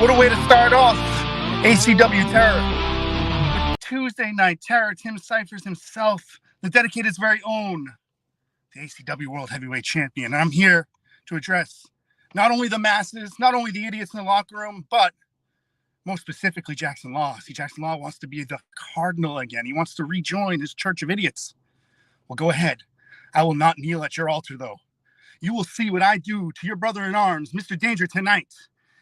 What a way to start off ACW Terror. With Tuesday Night Terror, Tim Cyphers himself, the dedicated very own, the ACW World Heavyweight Champion. And I'm here to address not only the masses, not only the idiots in the locker room, but most specifically Jackson Law. See, Jackson Law wants to be the Cardinal again. He wants to rejoin his Church of Idiots. Well, go ahead. I will not kneel at your altar, though. You will see what I do to your brother in arms, Mr. Danger, tonight.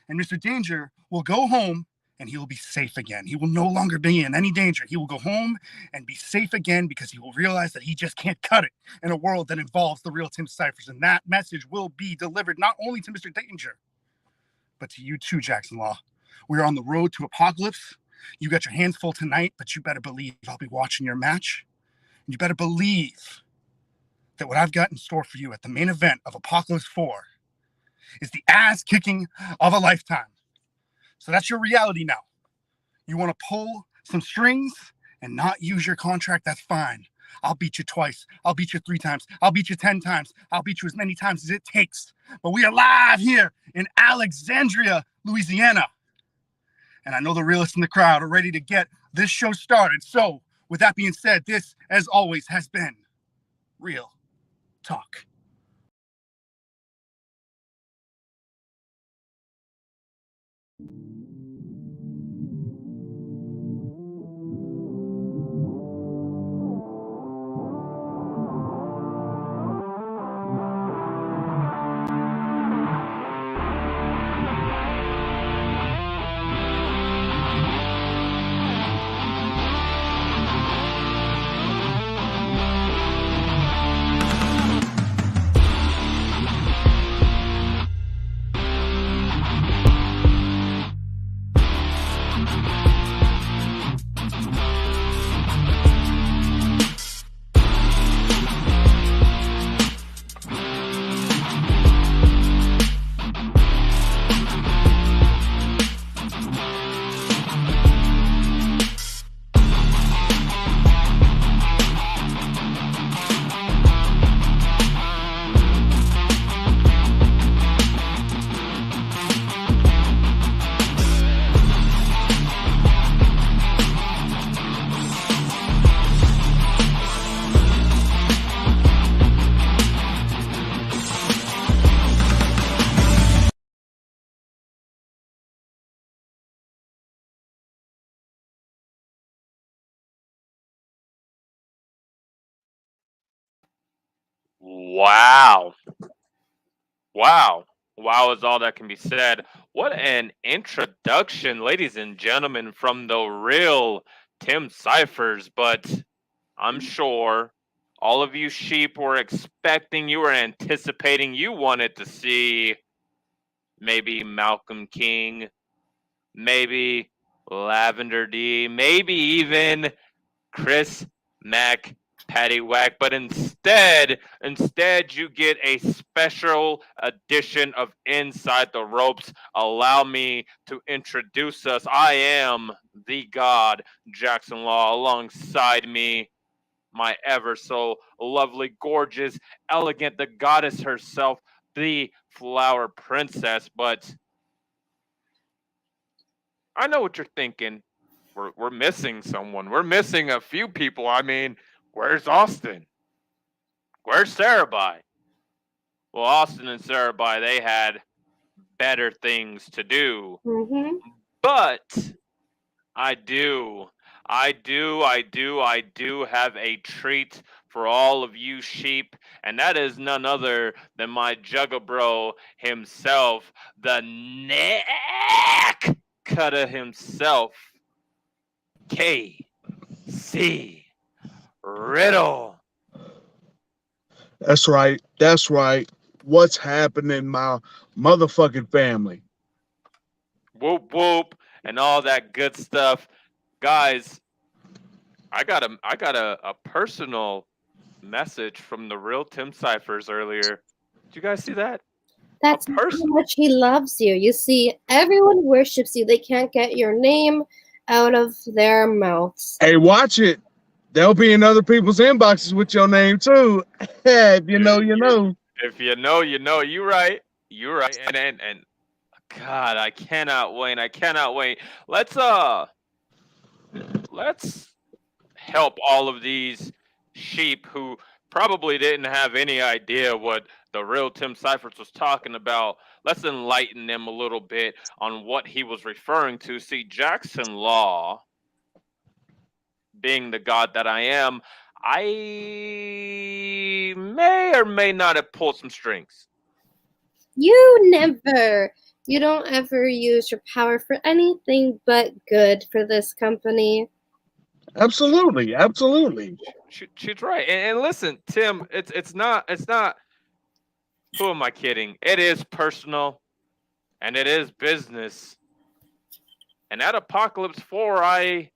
And Mr. Danger will go home and he will be safe again. He will no longer be in any danger. He will go home and be safe again because he will realize that he just can't cut it in a world that involves the real Tim Cyphers. And that message will be delivered not only to Mr. Danger, but to you too, Jackson Law. We're on the road to apocalypse. You got your hands full tonight, but you better believe I'll be watching your match. And you better believe that what I've got in store for you at the main event of Apocalypse 4 is the ass kicking of a lifetime. So that's your reality now. You want to pull some strings and not use your contract, that's fine. I'll beat you twice. I'll beat you 3 times. I'll beat you 10 times. I'll beat you as many times as it takes. But we are live here in Alexandria, Louisiana. And I know the realists in the crowd are ready to get this show started. So with that being said, this, as always, has been Real Talk. Wow. Wow. Wow is all that can be said. What an introduction, ladies and gentlemen, from the real Tim Cyphers. But I'm sure all of you sheep were expecting, you were anticipating, you wanted to see maybe Malcolm King, maybe Lavender D, maybe even Chris Mack Paddywhack, but instead you get a special edition of Inside the Ropes. Allow me to introduce us. I am the God, Jackson Law, alongside me, my ever so lovely, gorgeous, elegant, the goddess herself, the Flower Princess. But I know what you're thinking. We're missing someone. We're missing a few people. I mean, where's Austin? Where's Sarabai? Well, Austin and Sarabai, they had better things to do. Mm-hmm. But I do have a treat for all of you sheep, and that is none other than my Jugga Bro himself, the neck cutter himself, KC Riddle. That's right. That's right. What's happening, my motherfucking family? Whoop whoop and all that good stuff. Guys, I got a personal message from the real Tim Cyphers earlier. Did you guys see that? That's how much he loves you. You see, everyone worships you. They can't get your name out of their mouths. Hey, watch it. They'll be in other people's inboxes with your name too. If you know, you know. If you know, you know. You're right. And God, I cannot wait. I cannot wait. Let's help all of these sheep who probably didn't have any idea what the real Tim Cyphers was talking about. Let's enlighten them a little bit on what he was referring to. See, Jackson Law, being the god that I am, I may or may not have pulled some strings. You never. You don't ever use your power for anything but good for this company. Absolutely, absolutely. She's right. And listen, Tim, it's not. Who am I kidding? It is personal, and it is business. And at Apocalypse 4, I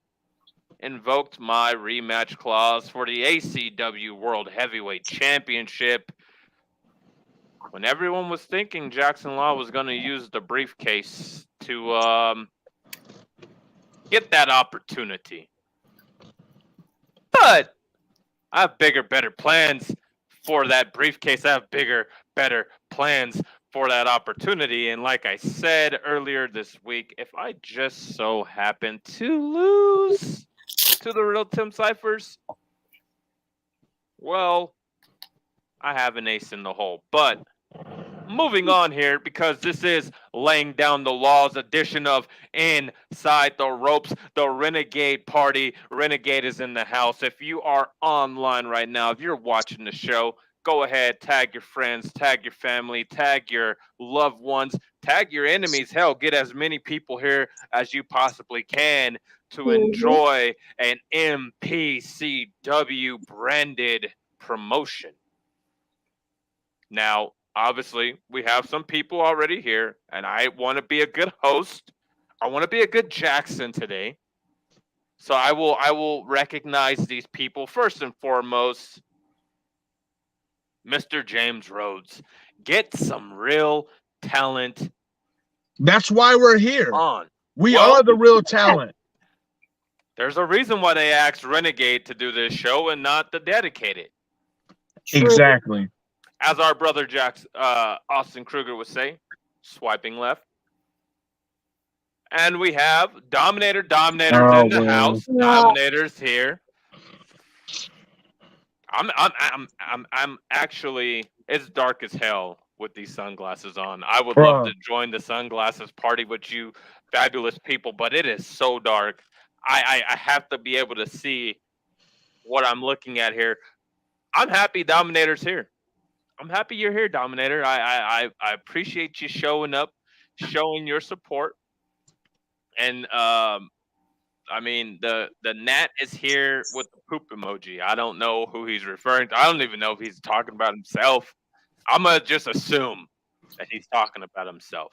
invoked my rematch clause for the ACW World Heavyweight Championship. When everyone was thinking Jackson Law was going to use the briefcase to get that opportunity. But I have bigger, better plans for that briefcase. I have bigger, better plans for that opportunity. And like I said earlier this week, if I just so happen to lose to the real Tim Cyphers, well, I have an ace in the hole. But moving on here, because this is laying down the laws edition of Inside the Ropes, the Renegade Party. Renegade is in the house. If you are online right now, if you're watching the show, go ahead, tag your friends, tag your family, tag your loved ones, tag your enemies. Hell, get as many people here as you possibly can to enjoy an MPCW branded promotion. Now, obviously, we have some people already here, and I want to be a good host. I want to be a good Jackson today. So I will recognize these people. First and foremost, Mr. James Rhodes. Get some real talent That's why we're here. on. We are the real talent. There's a reason why they asked Renegade to do this show and not the Dedicated. Exactly. As our brother Austin Kruger would say, swiping left. And we have Dominator's in the house. Dominator's here. I'm actually, it's dark as hell with these sunglasses on. I would love to join the sunglasses party with you fabulous people, but it is so dark. I have to be able to see what I'm looking at here. I'm happy Dominator's here. I'm happy you're here, Dominator. I appreciate you showing up, showing your support. And I mean the Nat is here with the poop emoji. I don't know who he's referring to. I don't even know if he's talking about himself. I'm gonna just assume that he's talking about himself.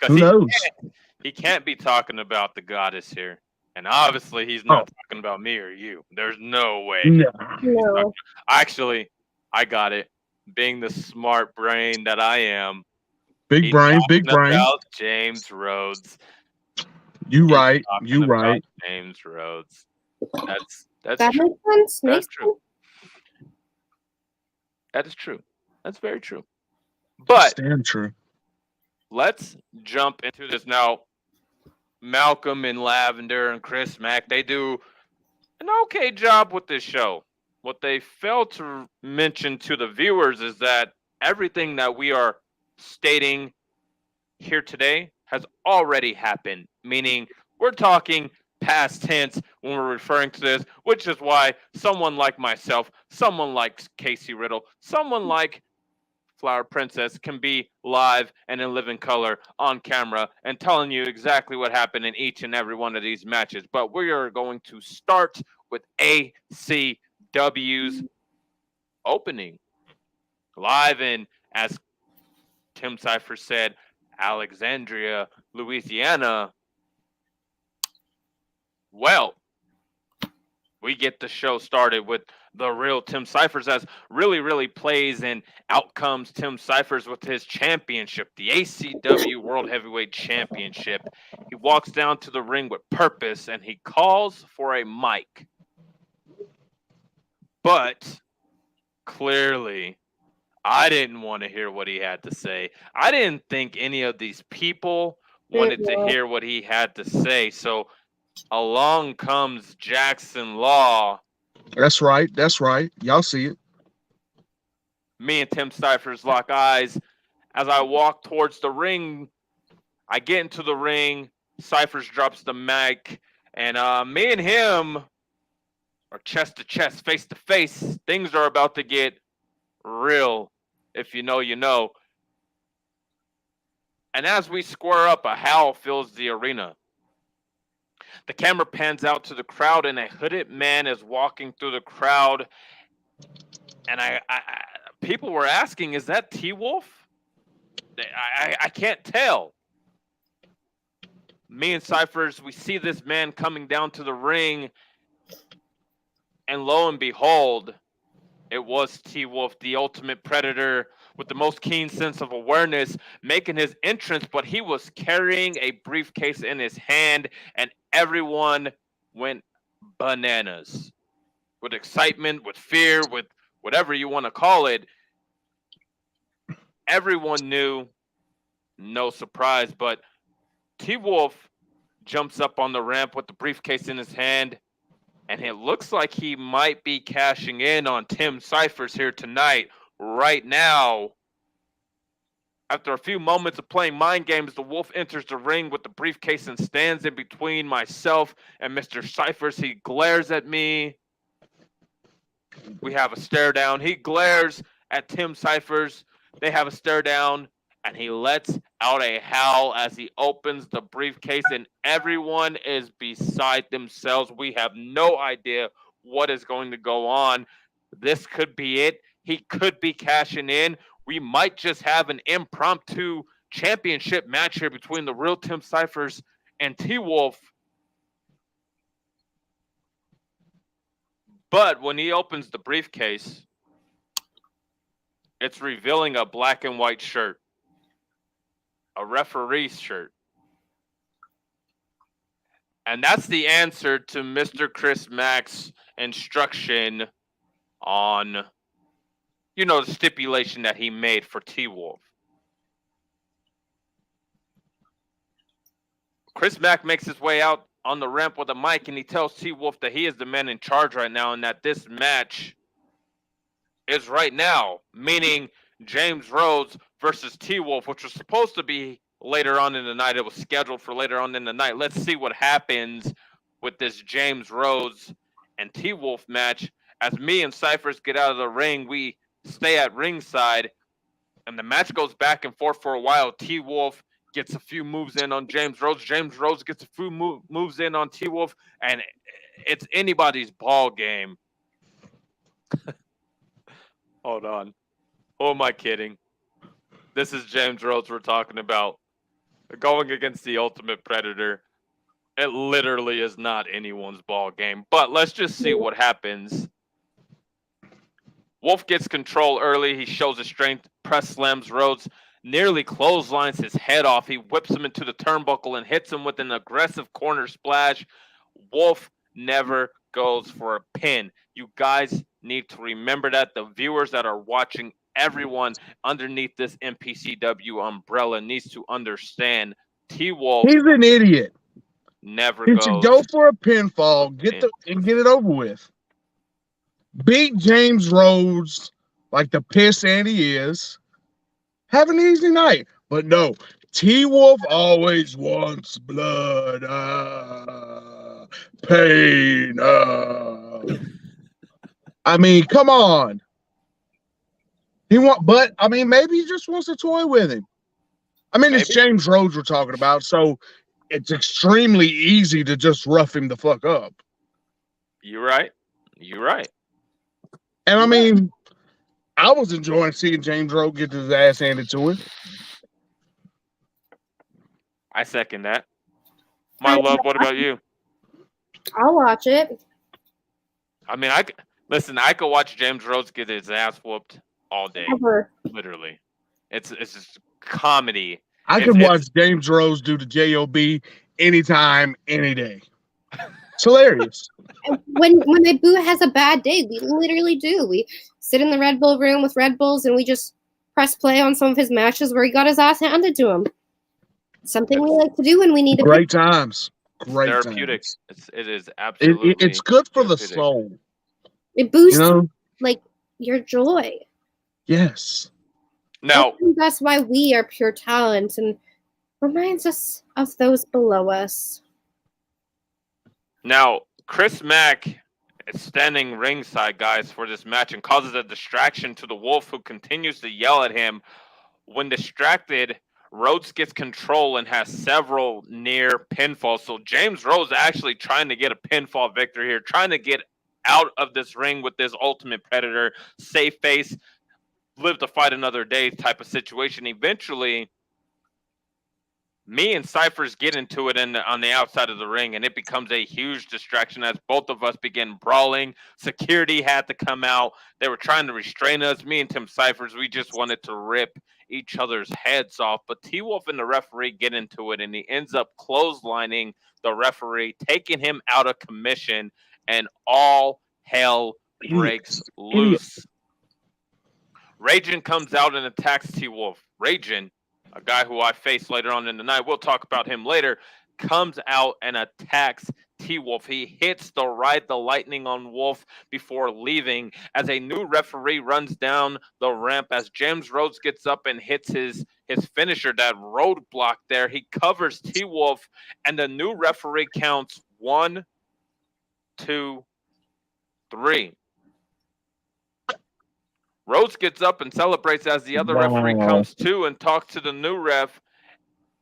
Who knows? He can't be talking about the goddess here. And obviously he's not talking about me or you. There's no way. No. Actually, I got it. Being the smart brain that I am. Big brain. About James Rhodes. You right. James Rhodes. That's that true. Makes sense. That's true. That is true. That's very true. But damn true. Let's jump into this now. Malcolm and Lavender and Chris Mack, they do an okay job with this show. What they fail to mention to the viewers is that everything that we are stating here today has already happened, meaning we're talking past tense when we're referring to this, which is why someone like myself, someone like Casey Riddle, someone like Flower Princess can be live and in living color on camera and telling you exactly what happened in each and every one of these matches. But we are going to start with ACW's opening. Live in, as Tim Cypher said, Alexandria, Louisiana. Well, we get the show started with the real Tim Cyphers as really plays and outcomes Tim Cyphers with his championship, the ACW World Heavyweight Championship. He walks down to the ring with purpose and he calls for a mic. But clearly, I didn't want to hear what he had to say. I didn't think any of these people wanted to hear what he had to say. So along comes Jackson Law. That's right. That's right. Y'all see it. Me and Tim Cyphers lock eyes. As I walk towards the ring, I get into the ring. Cyphers drops the mic. And me and him are chest to chest, face to face. Things are about to get real. If you know, you know. And as we square up, a howl fills the arena. The camera pans out to the crowd, and a hooded man is walking through the crowd. And people were asking, is that T-Wolf? I can't tell. Me and Cyphers, we see this man coming down to the ring, and lo and behold, it was T-Wolf, the ultimate predator with the most keen sense of awareness, making his entrance, but he was carrying a briefcase in his hand, and everyone went bananas. With excitement, with fear, with whatever you want to call it. Everyone knew, no surprise, but T-Wolf jumps up on the ramp with the briefcase in his hand, and it looks like he might be cashing in on Tim Cyphers here tonight. Right now, after a few moments of playing mind games, the Wolf enters the ring with the briefcase and stands in between myself and Mr. Cyphers. He glares at me. We have a stare down. He glares at Tim Cyphers. They have a stare down, and he lets out a howl as he opens the briefcase, and everyone is beside themselves. We have no idea what is going to go on. This could be it. He could be cashing in. We might just have an impromptu championship match here between the real Tim Cyphers and T-Wolf. But when he opens the briefcase, it's revealing a black and white shirt, a referee's shirt. And that's the answer to Mr. Chris Mack's instruction on, the stipulation that he made for T-Wolf. Chris Mack makes his way out on the ramp with a mic, and he tells T-Wolf that he is the man in charge right now and that this match is right now, meaning James Rhodes versus T-Wolf, which was supposed to be later on in the night. It was scheduled for later on in the night. Let's see what happens with this James Rhodes and T-Wolf match. As me and Cyphers get out of the ring, we stay at ringside, and the match goes back and forth for a while. T-Wolf gets a few moves in on James Rhodes. James Rhodes gets a few moves in on T-Wolf, and it's anybody's ball game. Hold on. Who am I kidding? This is James Rhodes we're talking about. Going against the Ultimate Predator. It literally is not anyone's ball game. But let's just see what happens. Wolf gets control early. He shows his strength. Press slams Rhodes. Nearly clotheslines his head off. He whips him into the turnbuckle and hits him with an aggressive corner splash. Wolf never goes for a pin. You guys need to remember that. The viewers that are watching, everyone underneath this MPCW umbrella needs to understand T-Wolf. He's an idiot. Never He goes. should go for a pinfall, get it over with. Beat James Rhodes like the piss and he is. Have an easy night. But no, T-Wolf always wants blood. Pain. I mean, come on. Maybe he just wants to toy with him. It's James Rhodes we're talking about, so it's extremely easy to just rough him the fuck up. You're right. And I was enjoying seeing James Rhodes get his ass handed to him. I second that. My love, what about you? I'll watch it. I could watch James Rhodes get his ass whooped all day. Ever. Literally. It's just comedy. I could watch James Rhodes do the JOB anytime, any day. It's hilarious. When my boo has a bad day, we literally do. We sit in the Red Bull room with Red Bulls and we just press play on some of his matches where he got his ass handed to him. Something we like to do when we need to Great times. It's Great therapeutic. times. It is absolutely. It's good for the therapeutic. soul. It boosts You know? like your joy. Yes. Now, That's why we are pure talent and reminds us of those below us. Now, Chris Mack is standing ringside, guys, for this match and causes a distraction to the Wolf, who continues to yell at him. When distracted, Rhodes gets control and has several near pinfalls. So James Rhodes actually trying to get a pinfall victory here, trying to get out of this ring with this Ultimate Predator, save face, live to fight another day type of situation. Eventually, me and Cyphers get into it on the outside of the ring, and it becomes a huge distraction as both of us begin brawling. Security had to come out. They were trying to restrain us. Me and Tim Cyphers, we just wanted to rip each other's heads off. But T-Wolf and the referee get into it, and he ends up clotheslining the referee, taking him out of commission, and all hell breaks loose. Ragin comes out and attacks T-Wolf. Ragin, a guy who I face later on in the night, we'll talk about him later, comes out and attacks T-Wolf. He hits the Ride the Lightning on Wolf before leaving as a new referee runs down the ramp as James Rhodes gets up and hits his finisher, that roadblock there. He covers T-Wolf, and the new referee counts 1, 2, 3. Rhodes gets up and celebrates as the other referee comes to and talks to the new ref.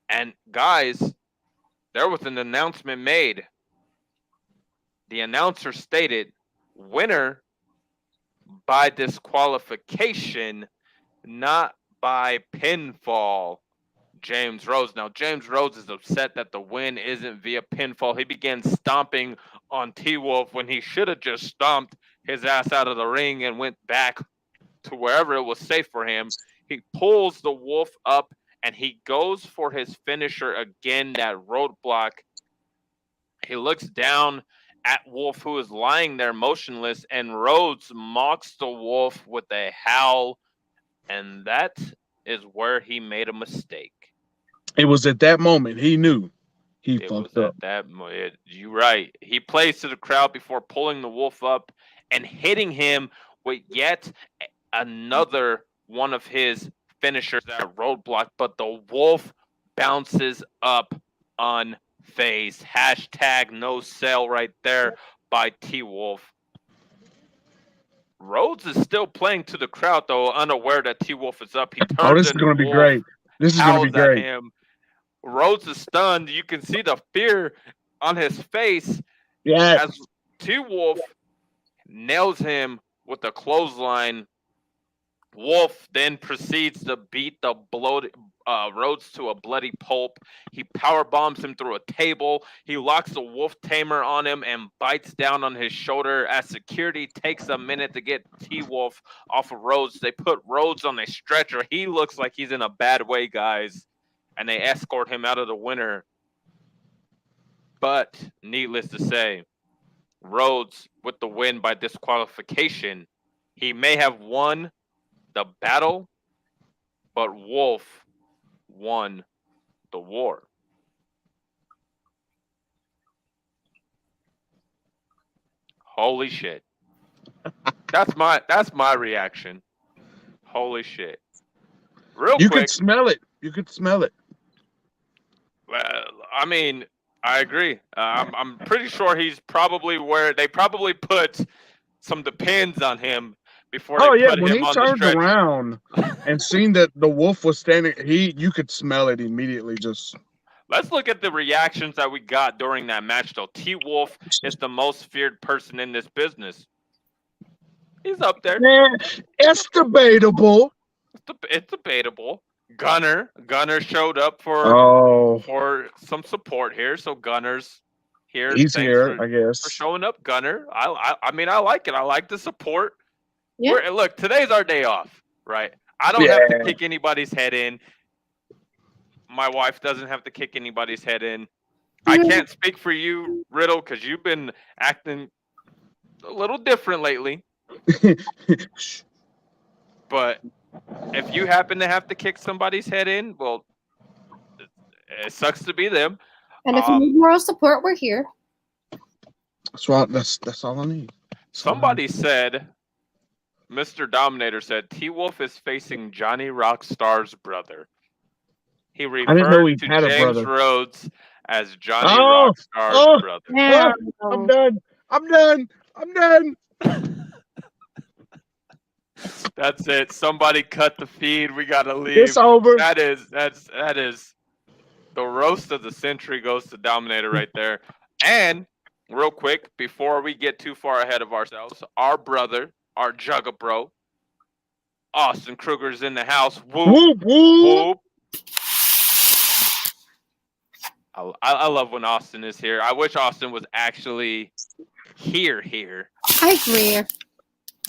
And guys, there was an announcement made. The announcer stated, winner by disqualification, not by pinfall, James Rhodes. Now, James Rhodes is upset that the win isn't via pinfall. He began stomping on T-Wolf when he should have just stomped his ass out of the ring and went back to wherever it was safe for him. He pulls the Wolf up and he goes for his finisher again, that roadblock. He looks down at Wolf, who is lying there motionless, and Rhodes mocks the Wolf with a howl, and that is where he made a mistake. It was at that moment he knew he fucked up. You're right. He plays to the crowd before pulling the Wolf up and hitting him with yet another one of his finishers, that roadblock, but the Wolf bounces up unfazed. Hashtag no sell right there by T-Wolf. Rhodes is still playing to the crowd, though, unaware that T-Wolf is up. He turns this is going to be great. This is going to be great. Him. Rhodes is stunned. You can see the fear on his face. Yes. As T-Wolf nails him with a clothesline. Wolf then proceeds to beat the Rhodes to a bloody pulp. He power bombs him through a table. He locks the Wolf Tamer on him and bites down on his shoulder as security takes a minute to get T-Wolf off of Rhodes. They put Rhodes on a stretcher. He looks like he's in a bad way, guys, and they escort him out of the winner. But needless to say, Rhodes with the win by disqualification. He may have won the battle, but Wolf won the war. Holy shit. That's my reaction. Holy shit. Real you quick. Could smell it. You could smell it. I mean, I agree. I'm pretty sure he's probably where they probably put some depends on him before they put him on the stretcher. When he turned around and seen that the Wolf was standing, you could smell it immediately. Let's look at the reactions that we got during that match, though. T-Wolf is the most feared person in this business. He's up there. It's debatable. It's debatable. Gunner showed up for some support here, so Gunner's here. He's here, I guess. For showing up, Gunner. I mean, I like it. I like the support. Yeah. Look, today's our day off, right? I don't have to kick anybody's head in. My wife doesn't have to kick anybody's head in. I can't speak for you, Riddle, because you've been acting a little different lately. But if you happen to have to kick somebody's head in, well, it sucks to be them. And if you need moral support, we're here. That's right. That's all I need. Somebody said, Mr. Dominator said, T-Wolf is facing Johnny Rockstar's brother. He referred to James Rhodes as Johnny Rockstar's brother. Yeah. I'm done. I'm done. I'm done. That's it. Somebody cut the feed. We gotta leave. It's over. That is the roast of the century goes to Dominator right there. And real quick, before we get too far ahead of ourselves, our brother, our Jugga Bro, Austin Kruger's in the house. Whoop, Whoop, whoop. whoop. I love when Austin is here. I wish Austin was actually here. I agree.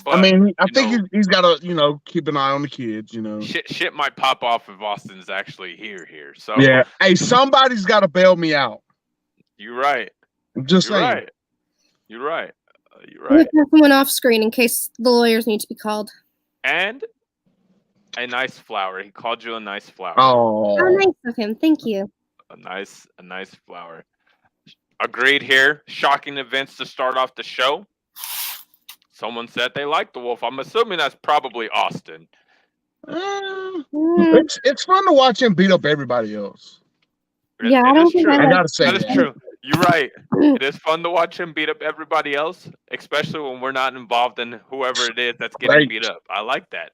But, I mean, I think he's got to, keep an eye on the kids, Shit might pop off if Austin's actually here. So yeah. Hey, somebody's got to bail me out. You're right. I'm just saying. Right. You're right. We'll have someone off screen in case the lawyers need to be called. And a nice flower. He called you a nice flower. Oh, How nice of him. Thank you. A nice flower. Agreed here. Shocking events to start off the show. Someone said they liked the Wolf. I'm assuming that's probably Austin. It's fun to watch him beat up everybody else. Yeah, I don't think true. I gotta say that is true. You're right. It is fun to watch him beat up everybody else, especially when we're not involved in whoever it is that's getting beat up. I like that.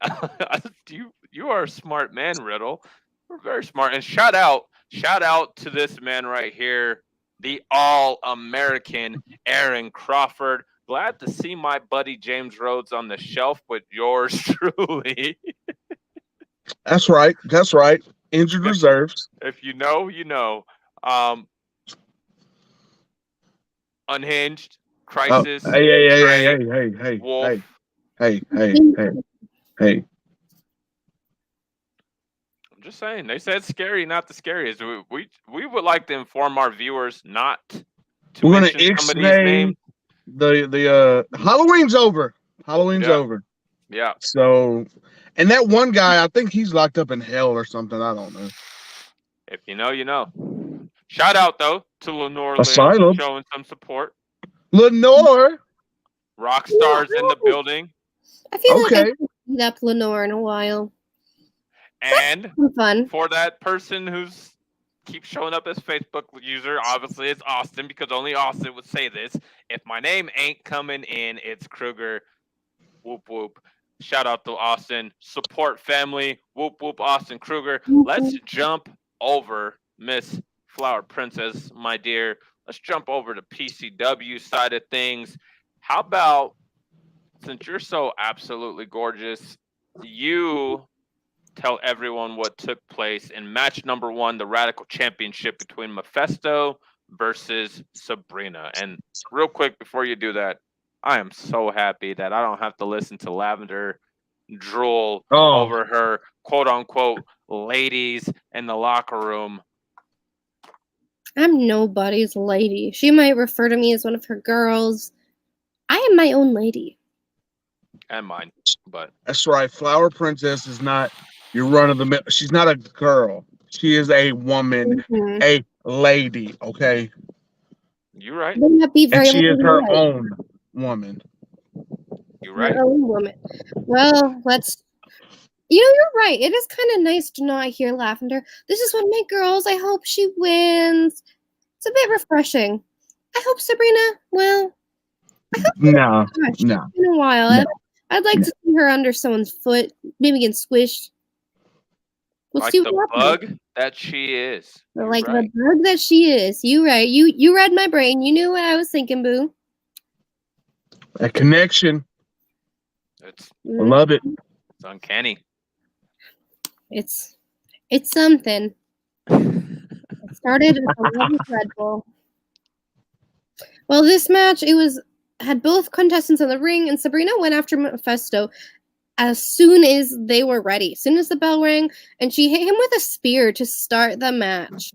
You are a smart man, Riddle. We're very smart. And shout out to this man right here, the All-American Aaron Crawford. Glad to see my buddy James Rhodes on the shelf with yours truly. That's right. Injured reserves. If you know, you know. Unhinged, Crisis. Hey, Wolf. Hey. I'm just saying. They said scary, not the scariest. We would like to inform our viewers not to mention some of these names. The Halloween's over. Over. Yeah. So, and that one guy, I think he's locked up in hell or something. I don't know. If you know, you know. Shout out though to Lenore Asylum. Lynn showing some support. Lenore. Rockstars in the building. I feel like I haven't beat up Lenore in a while. And fun. For that person who's keeps showing up as Facebook user, obviously it's Austin because only Austin would say this. If my name ain't coming in, it's Kruger. Whoop whoop. Shout out to Austin. Support family. Whoop whoop Austin Kruger. Let's jump over Miss Flower Princess, my dear. Let's jump over to PCW side of things. How about, since you're so absolutely gorgeous, you tell everyone what took place in match number 1, the Radical Championship between Mephisto versus Sabrina. And real quick, before you do that, I am so happy that I don't have to listen to Lavender drool over her quote-unquote ladies in the locker room. I'm nobody's lady. She might refer to me as one of her girls. I am my own lady. And mine, but that's right. Flower Princess is not your run of the mill. She's not a girl. She is a woman, a lady. Okay. You're right. And she is her own woman. You're right. Her own woman. Well, you're right. It is kind of nice to not hear Lavender. This is one of my girls. I hope she wins. It's a bit refreshing. I hope Sabrina, well, I hope no. It's been a while. No. I'd like to see her under someone's foot, maybe get squished. Like the bug that she is. Like the bug that she is. You right. You read my brain. You knew what I was thinking, boo. A connection. I love it. It's uncanny. It's something. It started with a lovely Red Bull. Well, this match, had both contestants in the ring, and Sabrina went after Mephisto as soon as they were ready. As soon as the bell rang, and she hit him with a spear to start the match.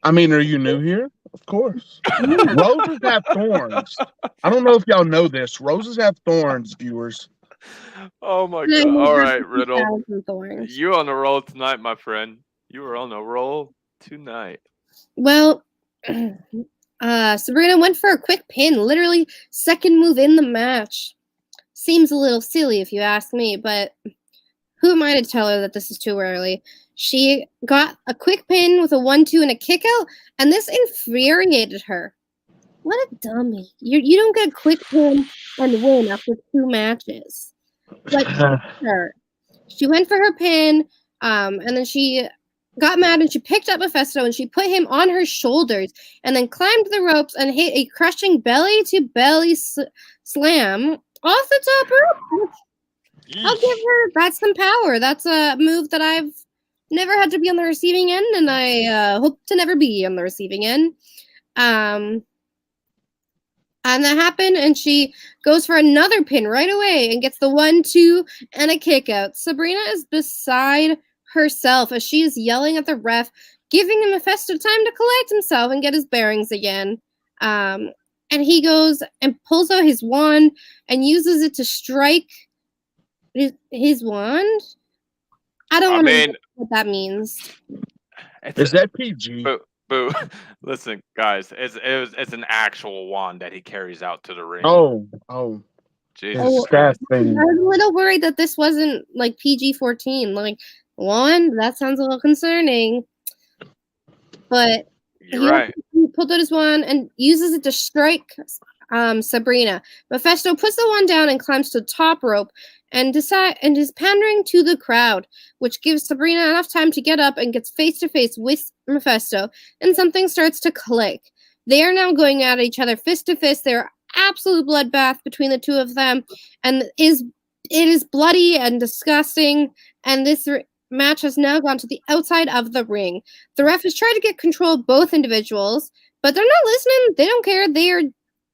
I mean, are you new here? Of course. Roses have thorns. I don't know if y'all know this. Roses have thorns, viewers. Oh my Yeah, god! he All has right, Riddle, 2,000 thorns. you on a roll tonight, my friend. You are on a roll tonight. Well, Sabrina went for a quick pin, literally second move in the match. Seems a little silly if you ask me, but who am I to tell her that this is too early? She got a quick pin with a 1-2 and a kick out, and this infuriated her. What a dummy. You don't get a quick pin and win after 2 matches. Like her. She went for her pin, and then she got mad and she picked up Mephisto and she put him on her shoulders and then climbed the ropes and hit a crushing belly-to-belly slam off the top rope. I'll give her that's some power. That's a move that I've never had to be on the receiving end, and I hope to never be on the receiving end. And that happened, and she goes for another pin right away and gets the 1-2 and a kick out. Sabrina is beside herself as she is yelling at the ref, giving him Mephisto time to collect himself and get his bearings again. And he goes and pulls out his wand and uses it to strike his wand. I don't know what that means. Is that PG? Boo. Listen, guys, it's an actual wand that he carries out to the ring. Oh. Jesus Christ. I was a little worried that this wasn't like PG-14. Like, wand, that sounds a little concerning. But you're right. He pulled out his wand and uses it to strike Sabrina. Mephisto puts the wand down and climbs to the top rope and is pandering to the crowd, which gives Sabrina enough time to get up and gets face to face with Mephisto, and something starts to click. They are now going at each other fist to fist. They're absolute bloodbath between the two of them, and it is bloody and disgusting. And this match has now gone to the outside of the ring. The ref has tried to get control of both individuals, but they're not listening. They don't care. They are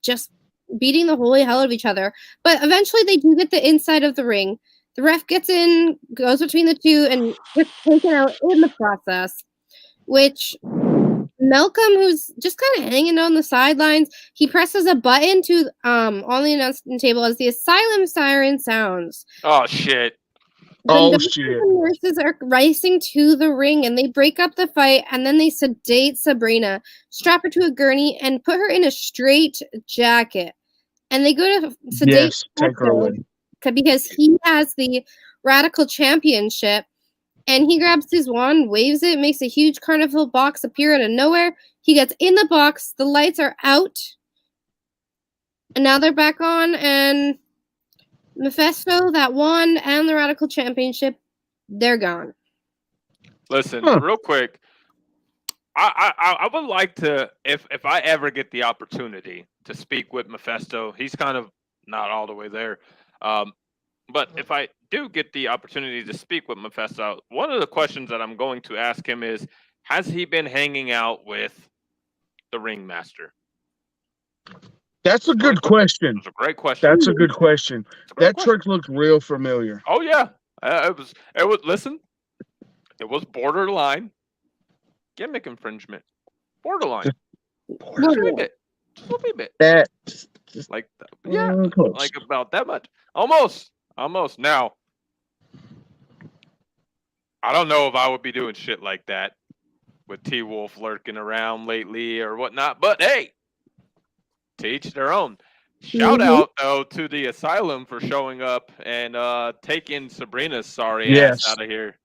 just beating the holy hell out of each other. But eventually they do get the inside of the ring. The ref gets in, goes between the two, and gets taken out in the process, which Malcolm, who's just kind of hanging on the sidelines, he presses a button to on the announcement table as the asylum siren sounds. Oh shit. The nurses are racing to the ring and they break up the fight, and then they sedate Sabrina, strap her to a gurney, and put her in a straight jacket. And they go to sedate take her away. Because he has the Radical Championship, and he grabs his wand, waves it, makes a huge carnival box appear out of nowhere. He gets in the box, the lights are out, and now they're back on, and Mephisto, that wand, and the Radical Championship, they're gone. Listen, real quick, I would like to, if I ever get the opportunity to speak with Mephisto, he's kind of not all the way there, but if I do get the opportunity to speak with Mephisto, one of the questions that I'm going to ask him is, has he been hanging out with the Ringmaster? That's a good question. That's a great question. That's a good question. That trick looks real familiar. Oh yeah, it was. Listen, it was borderline gimmick infringement. Borderline. Just a wee bit. Just a wee bit. Like about that much. Almost. Now, I don't know if I would be doing shit like that with T-Wolf lurking around lately or whatnot, but hey, to each their own. Shout out, though, to the Asylum for showing up and taking Sabrina's sorry ass out of here.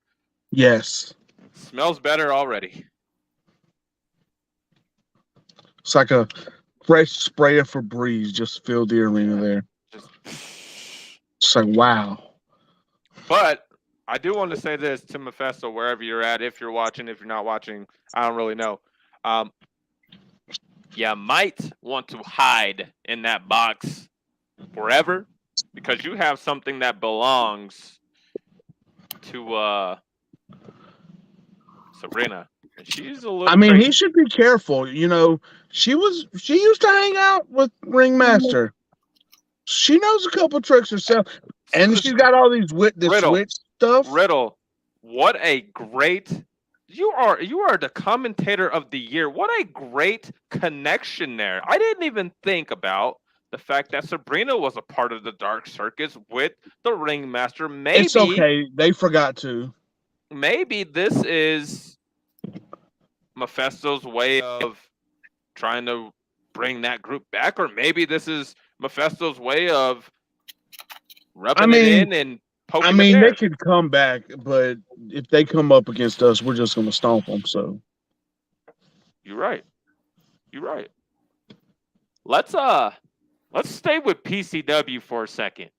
Yes. Smells better already. It's like a fresh spray of Febreze just filled the arena there. It's like, wow. But I do want to say this to Mephisto, wherever you're at, if you're watching, if you're not watching, I don't really know. You might want to hide in that box forever because you have something that belongs to Sabrina. And she's a little crazy. He should be careful. You know, she used to hang out with Ringmaster. She knows a couple tricks herself. And she's got all these witch stuff. Riddle, what a great You are the commentator of the year. What a great connection there. I didn't even think about the fact that Sabrina was a part of the Dark Circus with the Ringmaster. It's okay. They forgot to. Maybe this is Mephisto's way of trying to bring that group back, or maybe this is Mephisto's way of rubbing it in and poking the bear. They could come back, but if they come up against us, we're just going to stomp them. So you're right. Let's stay with PCW for a second,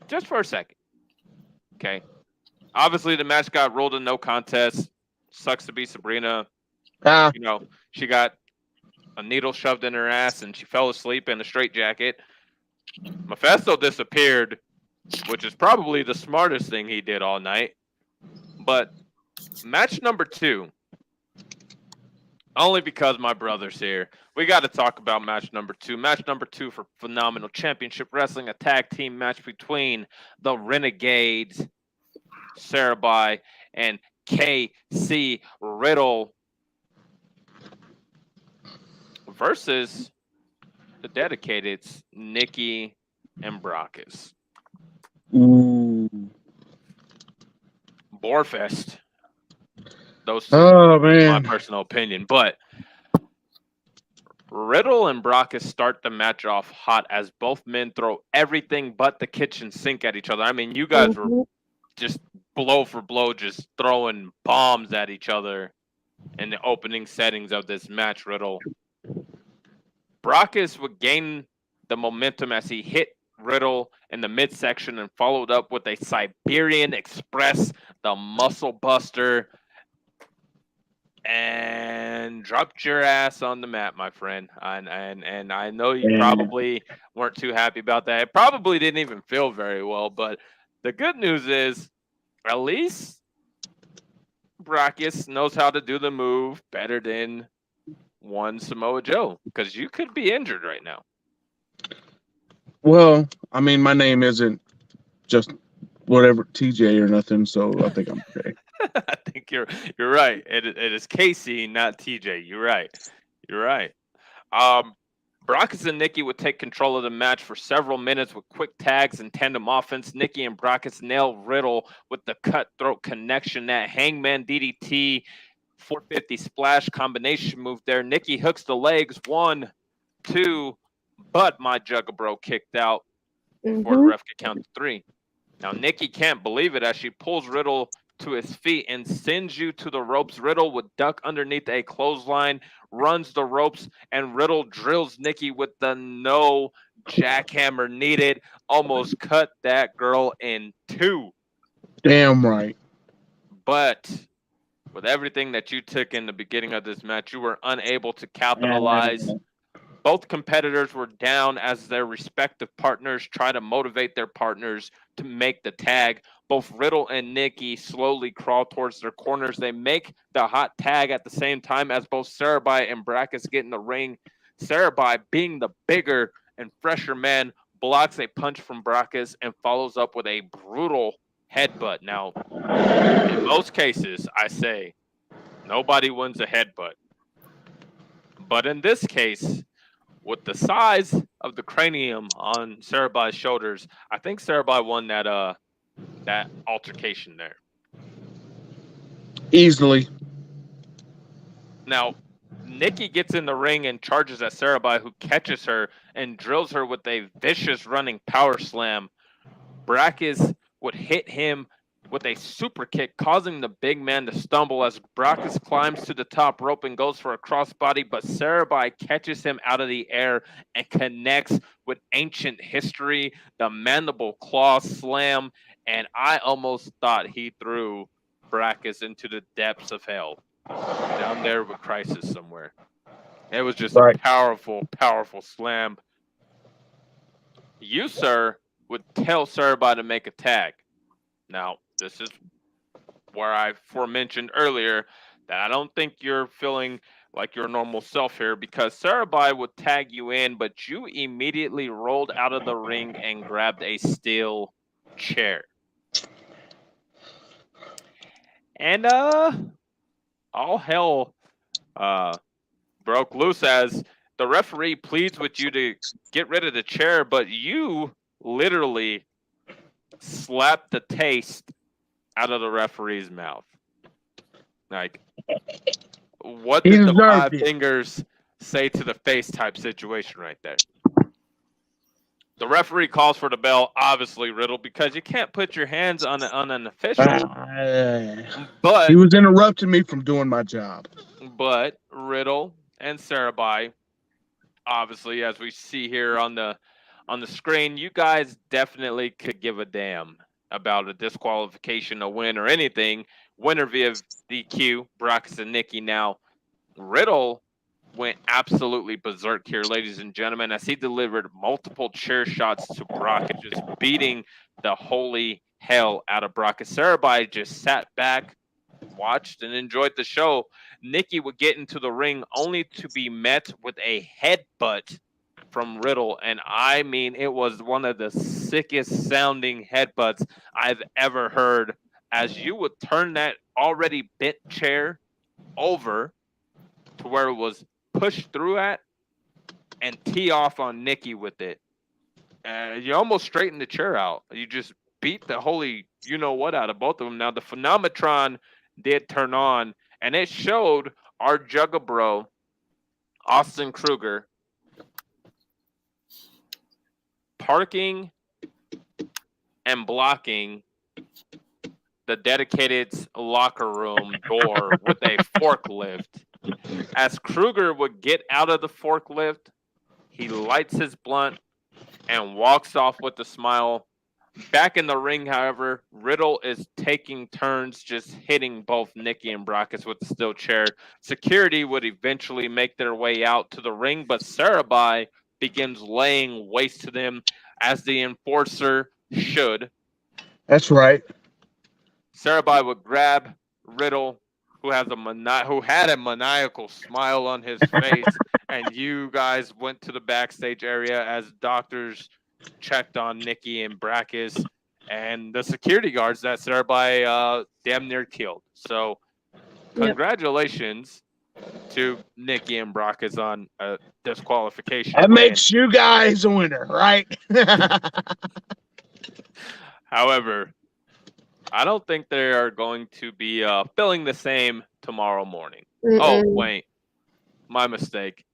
just for a second. Okay. Obviously, the match got ruled a no contest. Sucks to be Sabrina. You know, she got a needle shoved in her ass and she fell asleep in a straitjacket. Mephisto disappeared, which is probably the smartest thing he did all night. But match number 2, only because my brother's here, we got to talk about match number 2. Match number 2 for Phenomenal Championship Wrestling, a tag team match between the Renegades, Sarabai, and KC Riddle versus the Dedicateds, Nikki and Brockus. Ooh. Borefest. Those two, man. my personal opinion. But Riddle and Brockus start the match off hot as both men throw everything but the kitchen sink at each other. I mean, you guys were just blow for blow, just throwing bombs at each other in the opening settings of this match, Riddle. Brockus would gain the momentum as he hit Riddle in the midsection and followed up with a Siberian Express, the Muscle Buster, and dropped your ass on the mat, my friend. And I know you probably weren't too happy about that. It probably didn't even feel very well, but the good news is at least Brockus knows how to do the move better than one Samoa Joe, because you could be injured right now. Well, I mean, my name isn't just whatever TJ or nothing, so I think I'm okay. I think you're right. It is Casey, not TJ. You're right. Brockus and Nikki would take control of the match for several minutes with quick tags and tandem offense. Nikki and Brockus nail Riddle with the cutthroat connection, that Hangman DDT 450 splash combination move there. Nikki hooks the legs, 1, 2, but my Jugabro kicked out before the ref could count to 3. Now Nikki can't believe it as she pulls Riddle to his feet and sends you to the ropes. Riddle would duck underneath a clothesline, runs the ropes, and Riddle drills Nikki with the no jackhammer needed. Almost cut that girl in 2. Damn right. But with everything that you took in the beginning of this match, you were unable to capitalize. Both competitors were down as their respective partners try to motivate their partners to make the tag. Both Riddle and Nikki slowly crawl towards their corners. They make the hot tag at the same time as both Sarabai and Brockus get in the ring. Sarabai, being the bigger and fresher man, blocks a punch from Brockus and follows up with a brutal headbutt. Now, in most cases, I say nobody wins a headbutt. But in this case, with the size of the cranium on Sarabai's shoulders, I think Sarabai won that altercation there. Easily. Now, Nikki gets in the ring and charges at Sarabai, who catches her and drills her with a vicious running power slam. Brockus would hit him with a super kick, causing the big man to stumble as Brockus climbs to the top rope and goes for a crossbody, but Sarabai catches him out of the air and connects with ancient history, the mandible claw slam, and I almost thought he threw Brockus into the depths of hell, down there with Crisis somewhere. It was just a powerful, powerful slam. You, sir, would tell Sarabai to make a tag. Now, this is where I forementioned earlier that I don't think you're feeling like your normal self here, because Sarabai would tag you in, but you immediately rolled out of the ring and grabbed a steel chair. And all hell broke loose as the referee pleads with you to get rid of the chair, but you literally slapped the taste out of the referee's mouth. Like, what He did the deserved five it. fingers say to the face type situation right there? The referee calls for the bell, obviously, Riddle, because you can't put your hands on an official. But He was interrupting me from doing my job. But Riddle and Sarabai, obviously, as we see here on the screen, you guys definitely could give a damn about a disqualification, a win, or anything. Winner via DQ, Brock and Nikki. Now, Riddle went absolutely berserk here, ladies and gentlemen, as he delivered multiple chair shots to Brock, just beating the holy hell out of Brock. Sarabai just sat back, watched, and enjoyed the show. Nikki would get into the ring only to be met with a headbutt from Riddle. And I mean, it was one of the sickest sounding headbutts I've ever heard, as you would turn that already bent chair over to where it was pushed through at and tee off on Nikki with it. You almost straightened the chair out. You just beat the holy you-know-what out of both of them. Now, the Phenometron did turn on, and it showed our Jugga Bro, Austin Kruger, parking and blocking the dedicated locker room door with a forklift. As Kruger would get out of the forklift, he lights his blunt and walks off with a smile. Back in the ring, however, Riddle is taking turns just hitting both Nikki and Brockus with the steel chair. Security would eventually make their way out to the ring, but Sarabai begins laying waste to them, as the enforcer should. That's right. Sarabai would grab Riddle, who had a maniacal smile on his face, and you guys went to the backstage area as doctors checked on Nikki and Brackus and the security guards that Sarabai damn near killed. So, congratulations to Nikki and Brackus on a disqualification. That makes you guys a winner, right? However, I don't think they are going to be feeling the same tomorrow morning. Oh, wait. My mistake.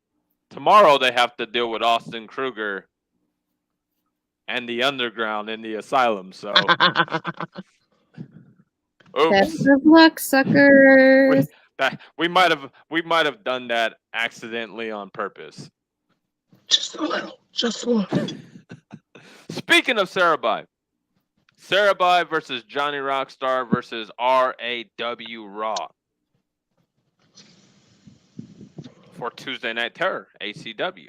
Tomorrow they have to deal with Austin Kruger and the Underground in the Asylum, so... Oops. Best of luck, suckers. We might have done that accidentally on purpose. Just a little. Speaking of Sarabai versus Johnny Rockstar versus RAW Raw for Tuesday Night Terror, ACW.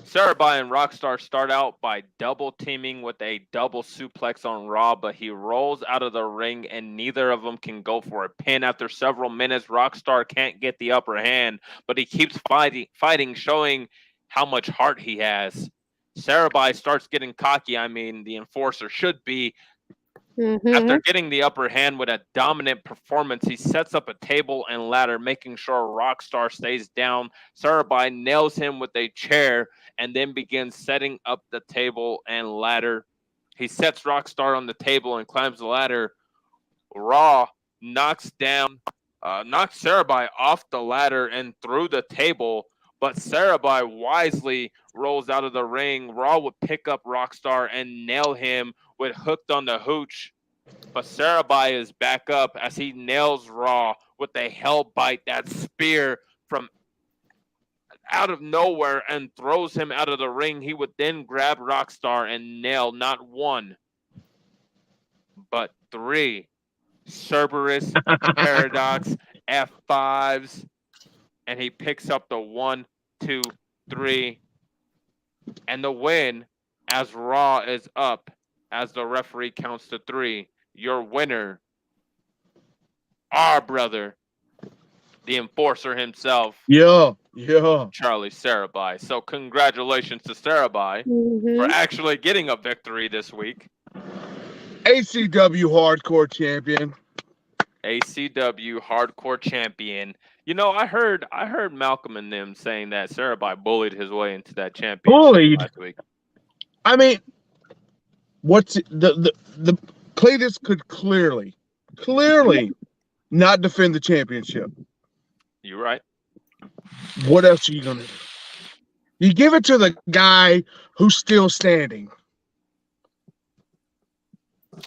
Sarabai and Rockstar start out by double teaming with a double suplex on Raw, but he rolls out of the ring and neither of them can go for a pin. After several minutes, Rockstar can't get the upper hand, but he keeps fighting, showing how much heart he has. Sarabai starts getting cocky. I mean, the enforcer should be. After getting the upper hand with a dominant performance, he sets up a table and ladder, making sure Rockstar stays down. Sarabai nails him with a chair and then begins setting up the table and ladder. He sets Rockstar on the table and climbs the ladder. Raw knocks Sarabai off the ladder and through the table, but Sarabai wisely rolls out of the ring. Raw would pick up Rockstar and nail him with hooked on the hooch. But Sarabai is back up as he nails Raw with a hell bite, that spear from out of nowhere, and throws him out of the ring. He would then grab Rockstar and nail not one, but three Cerberus Paradox F5s. And he picks up the 1, 2, 3, and the win as Raw is up as the referee counts to 3. Your winner, our brother, the enforcer himself. Yeah. Charlie Sarabai. So congratulations to Sarabai for actually getting a victory this week. ACW Hardcore Champion. ACW hardcore champion. You know, I heard Malcolm and them saying that Sarabai bullied his way into that championship Bullied? last week. I mean, what's the Cletus could clearly not defend the championship. You're right. What else are you gonna do? You give it to the guy who's still standing.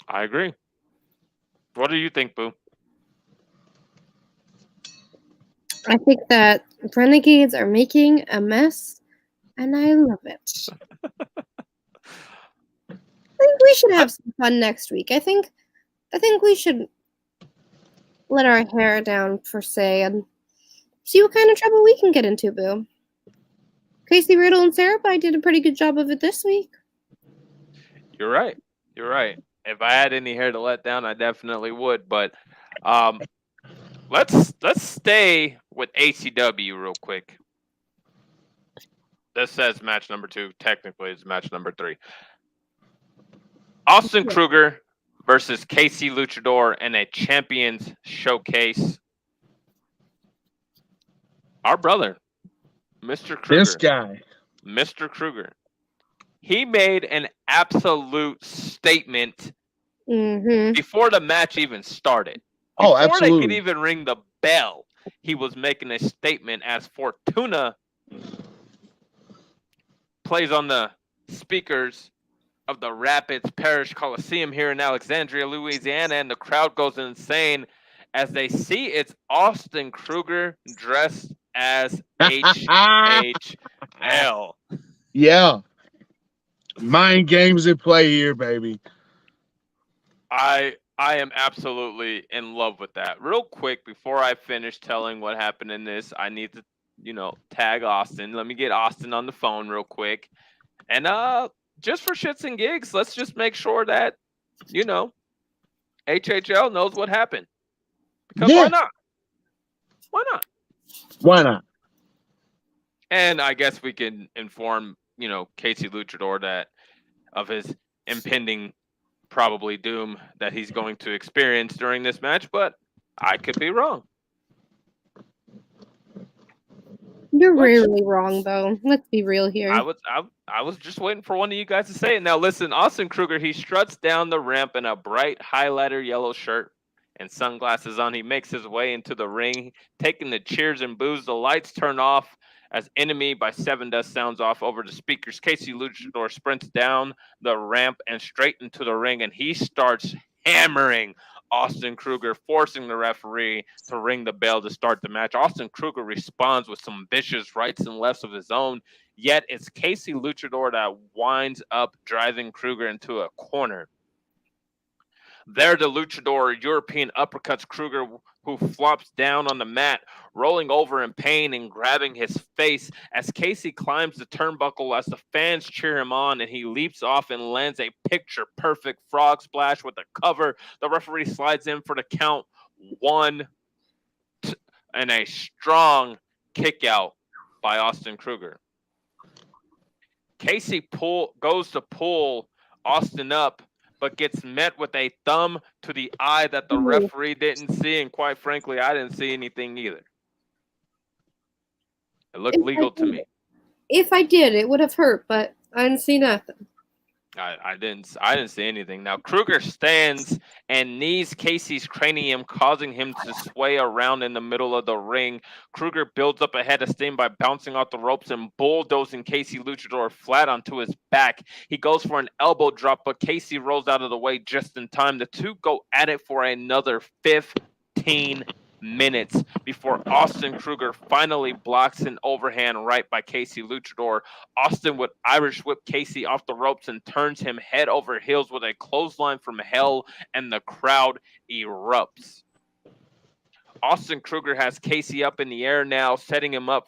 I agree. What do you think, Boo? I think that Renegades are making a mess, and I love it. I think we should have some fun next week. I think we should let our hair down, per se, and see what kind of trouble we can get into, Boo. Casey Riddle and Sarabai did a pretty good job of it this week. You're right. You're right. If I had any hair to let down, I definitely would. But let's stay with ACW real quick. This says match number 2. Technically, it's match number 3. Austin Kruger versus Casey Luchador in a Champions Showcase. Our brother, Mr. Kruger. This guy. Mr. Kruger. He made an absolute statement before the match even started. Before Absolutely. they could even ring the bell, he was making a statement as Fortuna plays on the speakers of the Rapids Parish Coliseum here in Alexandria, Louisiana, and the crowd goes insane as they see it's Austin Kruger dressed as HHL. Yeah. Mind games at play here, baby. I am absolutely in love with that. Real quick, before I finish telling what happened in this, I need to, tag Austin. Let me get Austin on the phone real quick. And just for shits and gigs, let's just make sure that, HHL knows what happened. Because why not? Why not? Why not? And I guess we can inform, Casey Luchador that of his impending probably doom that he's going to experience during this match, but I could be wrong. You're rarely wrong, though. Let's be real here. I was just waiting for one of you guys to say it. Now listen, Austin Kruger, he struts down the ramp in a bright highlighter yellow shirt and sunglasses on. He makes his way into the ring, taking the cheers and boos. The lights turn off as Enemy by Seven Dust sounds off over the speakers. Casey Luchador sprints down the ramp and straight into the ring, and he starts hammering Austin Kruger, forcing the referee to ring the bell to start the match. Austin Kruger responds with some vicious rights and lefts of his own, yet it's Casey Luchador that winds up driving Kruger into a corner. There, the Luchador European uppercuts Kruger, who flops down on the mat, rolling over in pain and grabbing his face as Casey climbs the turnbuckle as the fans cheer him on, and he leaps off and lands a picture-perfect frog splash with a cover. The referee slides in for the count 1 and a strong kick out by Austin Kruger. Casey goes to pull Austin up, but gets met with a thumb to the eye that the referee didn't see, and quite frankly, I didn't see anything either. It looked legal to me. If I did, it would have hurt, but I didn't see nothing. I didn't see anything. Now Kruger stands and knees Casey's cranium, causing him to sway around in the middle of the ring. Kruger builds up a head of steam by bouncing off the ropes and bulldozing Casey Luchador flat onto his back. He goes for an elbow drop, but Casey rolls out of the way just in time. The two go at it for another 15 minutes before Austin Kruger finally blocks an overhand right by Casey Luchador. Austin would Irish whip Casey off the ropes and turns him head over heels with a clothesline from hell, and the crowd erupts. Austin Kruger has Casey up in the air now, setting him up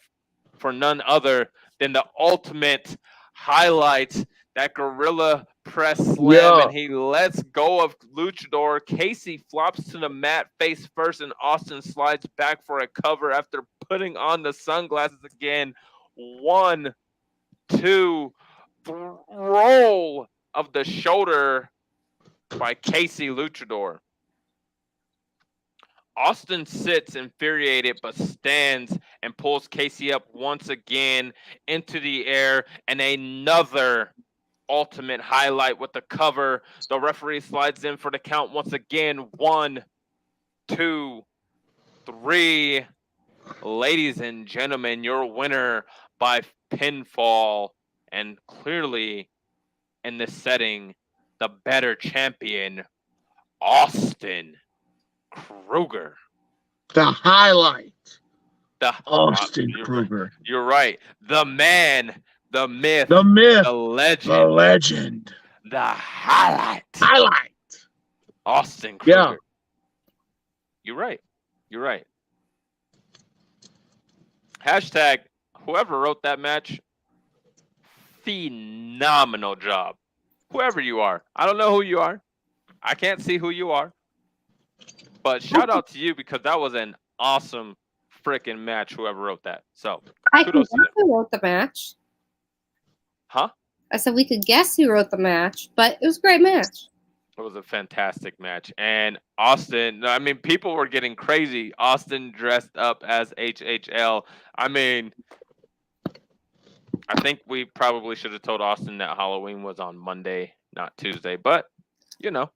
for none other than the ultimate highlight, that gorilla press slam, and he lets go of Luchador. Casey flops to the mat face first, and Austin slides back for a cover after putting on the sunglasses again. 1, 2, roll of the shoulder by Casey Luchador. Austin sits infuriated but stands and pulls Casey up once again into the air, and another ultimate highlight with the cover. The referee slides in for the count once again. 1, 2, 3. Ladies and gentlemen, your winner by pinfall, and clearly in this setting, the better champion, Austin Kruger. The highlight. The Austin Kruger. You're right. The man, the myth, The myth. the legend, The legend. the highlight. Highlight. Austin Kruger. Yeah. You're right. You're right. Hashtag whoever wrote that match, phenomenal job. Whoever you are. I don't know who you are. I can't see who you are. But shout out to you because that was an awesome freaking match, whoever wrote that. So, I can kudos guess to them. who wrote the match. Huh? I said we could guess who wrote the match, but it was a great match. It was a fantastic match. And Austin, I mean, people were getting crazy. Austin dressed up as HHL. I mean, I think we probably should have told Austin that Halloween was on Monday, not Tuesday. But, you know.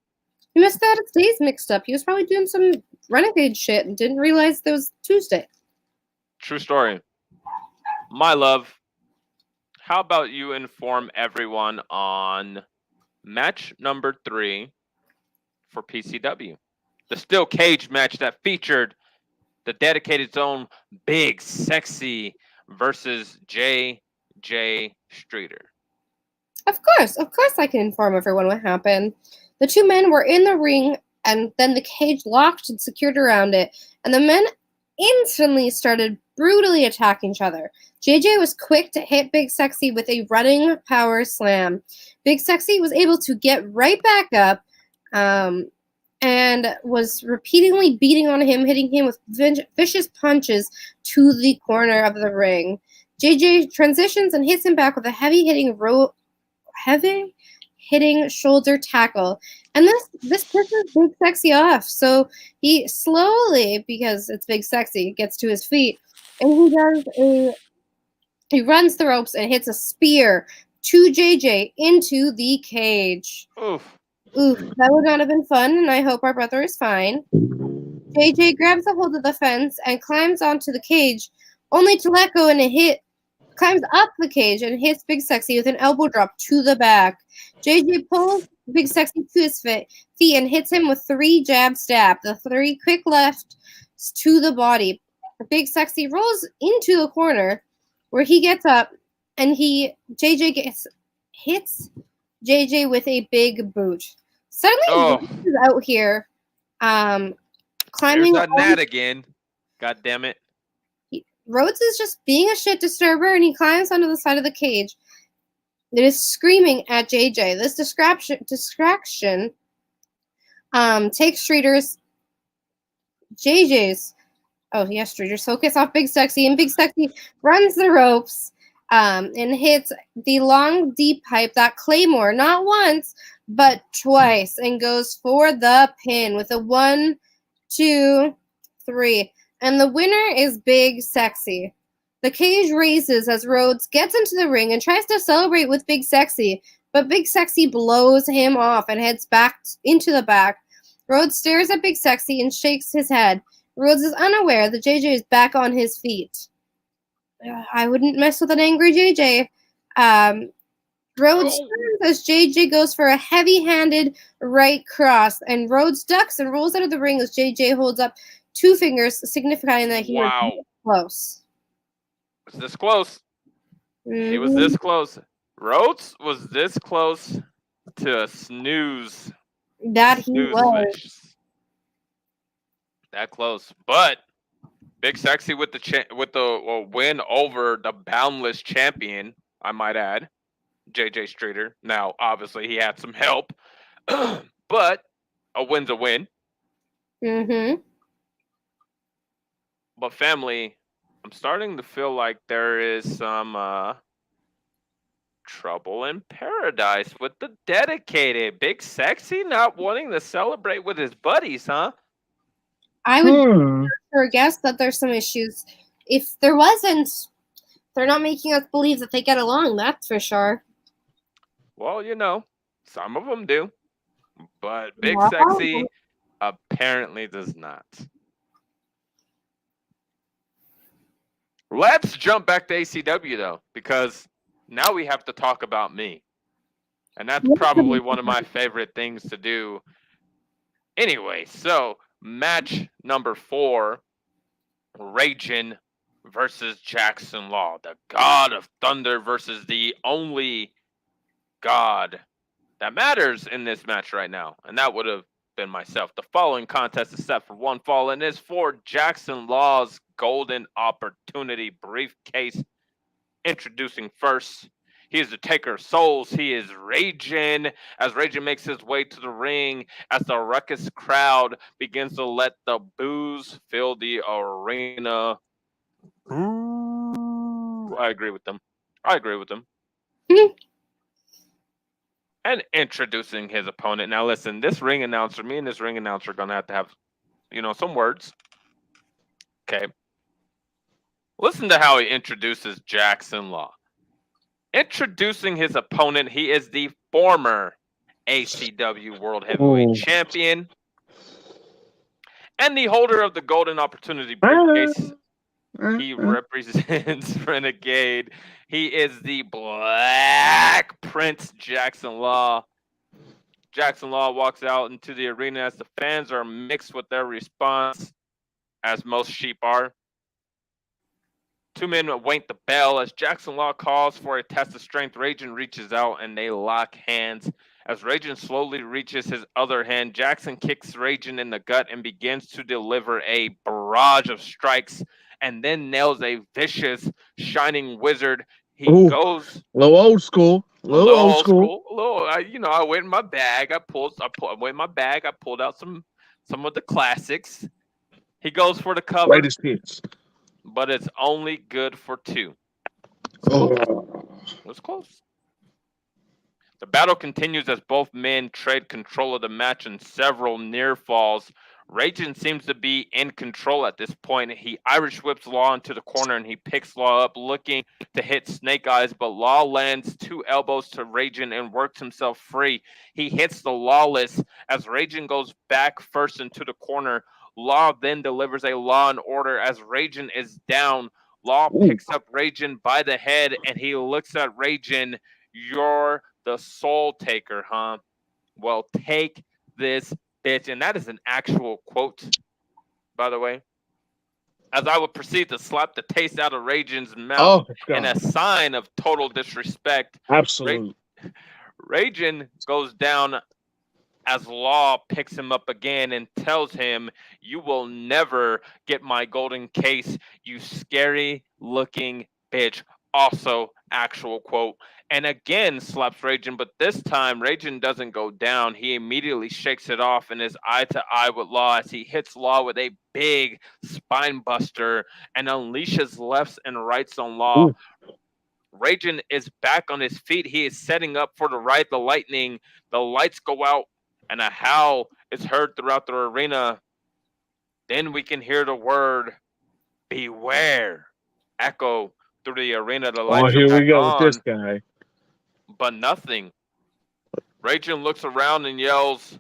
He must have had his days mixed up. He was probably doing some renegade shit and didn't realize it was Tuesday. True story. My love, how about you inform everyone on match number 3 for PCW? The steel cage match that featured the dedicated zone Big Sexy versus JJ Streeter. Of course I can inform everyone what happened. The two men were in the ring, and then the cage locked and secured around it, and the men instantly started brutally attacking each other. JJ was quick to hit Big Sexy with a running power slam. Big Sexy was able to get right back up and was repeatedly beating on him, hitting him with vicious punches to the corner of the ring. JJ transitions and hits him back with a heavy hitting shoulder tackle, and this pisses Big Sexy off. So he slowly, because it's Big Sexy, gets to his feet, and he runs the ropes and hits a spear to JJ into the cage. Oof. That would not have been fun, and I hope our brother is fine. JJ grabs a hold of the fence and climbs onto the cage, only to let go and climbs up the cage and hits Big Sexy with an elbow drop to the back. JJ pulls Big Sexy to his feet and hits him with 3 jab stab, the 3 quick lefts to the body. Big Sexy rolls into the corner where he gets up and JJ hits JJ with a big boot. Suddenly Rhodes is out here climbing. There's that gnat again. God damn it. Rhodes is just being a shit disturber, and he climbs onto the side of the cage. It is screaming at JJ. This distraction takes Streeter's focus off Big Sexy, and Big Sexy runs the ropes and hits the long deep pipe, that Claymore, not once but twice, and goes for the pin with a 1, 2, 3. And the winner is Big Sexy. The cage raises as Rhodes gets into the ring and tries to celebrate with Big Sexy, but Big Sexy blows him off and heads back into the back. Rhodes stares at Big Sexy and shakes his head. Rhodes is unaware that JJ is back on his feet. I wouldn't mess with an angry JJ. Rhodes turns as JJ goes for a heavy-handed right cross, and Rhodes ducks and rolls out of the ring as JJ holds up 2 fingers, signifying that he was close. Was this close? Mm-hmm. He was this close. Rhodes was this close to a snooze. That he was. That close. But Big Sexy with the win over the boundless champion, I might add, JJ Streeter. Now, obviously, he had some help, but a win's a win. Mm-hmm. But family, I'm starting to feel like there is some trouble in paradise with the dedicated. Big Sexy not wanting to celebrate with his buddies, huh? I would for guess that there's some issues. If there wasn't, they're not making us believe that they get along. That's for sure. Well, some of them do, but Big Wow. Sexy apparently does not. Let's jump back to ACW though, because now we have to talk about me. And that's probably one of my favorite things to do. Anyway, so match number 4, Ragin versus Jackson Law, the God of Thunder versus the only God that matters in this match right now. And that would have been myself. The following contest is set for one fall and is for Jackson Law's Golden Opportunity briefcase. Introducing first, he is the taker of souls. He is Ragin, as Ragin makes his way to the ring as the ruckus crowd begins to let the boos fill the arena. Ooh, I agree with them. And introducing his opponent. Now listen, me and this ring announcer are going to have, some words. Okay. Listen to how he introduces Jackson Law. Introducing his opponent, he is the former ACW World Heavyweight Champion and the holder of the Golden Opportunity briefcase. He represents Renegade. He is the Black Prince Jackson Law. Jackson Law walks out into the arena as the fans are mixed with their response, as most sheep are. 2 men await the bell as Jackson Law calls for a test of strength. Ragin reaches out and they lock hands. As Ragin slowly reaches his other hand, Jackson kicks Ragin in the gut and begins to deliver a barrage of strikes and then nails a vicious Shining Wizard. He goes a little old school. I went in my bag. I pulled out some of the classics. He goes for the cover. Greatest hits. But it's only good for 2. It was close. The battle continues as both men trade control of the match and several near falls. Ragin seems to be in control at this point. He Irish whips Law into the corner and he picks Law up, looking to hit Snake Eyes, but Law lands 2 elbows to Ragin and works himself free. He hits the Lawless as Ragin goes back first into the corner. Law then delivers a Law and Order as Ragin is down. Law picks up Ragin by the head and he looks at Ragin. You're the soul taker, huh? Well, take this, bitch. And that is an actual quote, by the way. As I would proceed to slap the taste out of Ragin's mouth in a sign of total disrespect. Absolutely. Ragin goes down as Law picks him up again and tells him, you will never get my golden case, you scary looking bitch. Also, actual quote. And again slaps Ragin, but this time Ragin doesn't go down. He immediately shakes it off and is eye to eye with Law as he hits Law with a big spine buster and unleashes lefts and rights on Law. Ragin is back on his feet. He is setting up for the right, the lightning. The lights go out and a howl is heard throughout the arena. Then we can hear the word beware echo through the arena. The lights here are we go on, with this guy. but nothing. Ragin looks around and yells,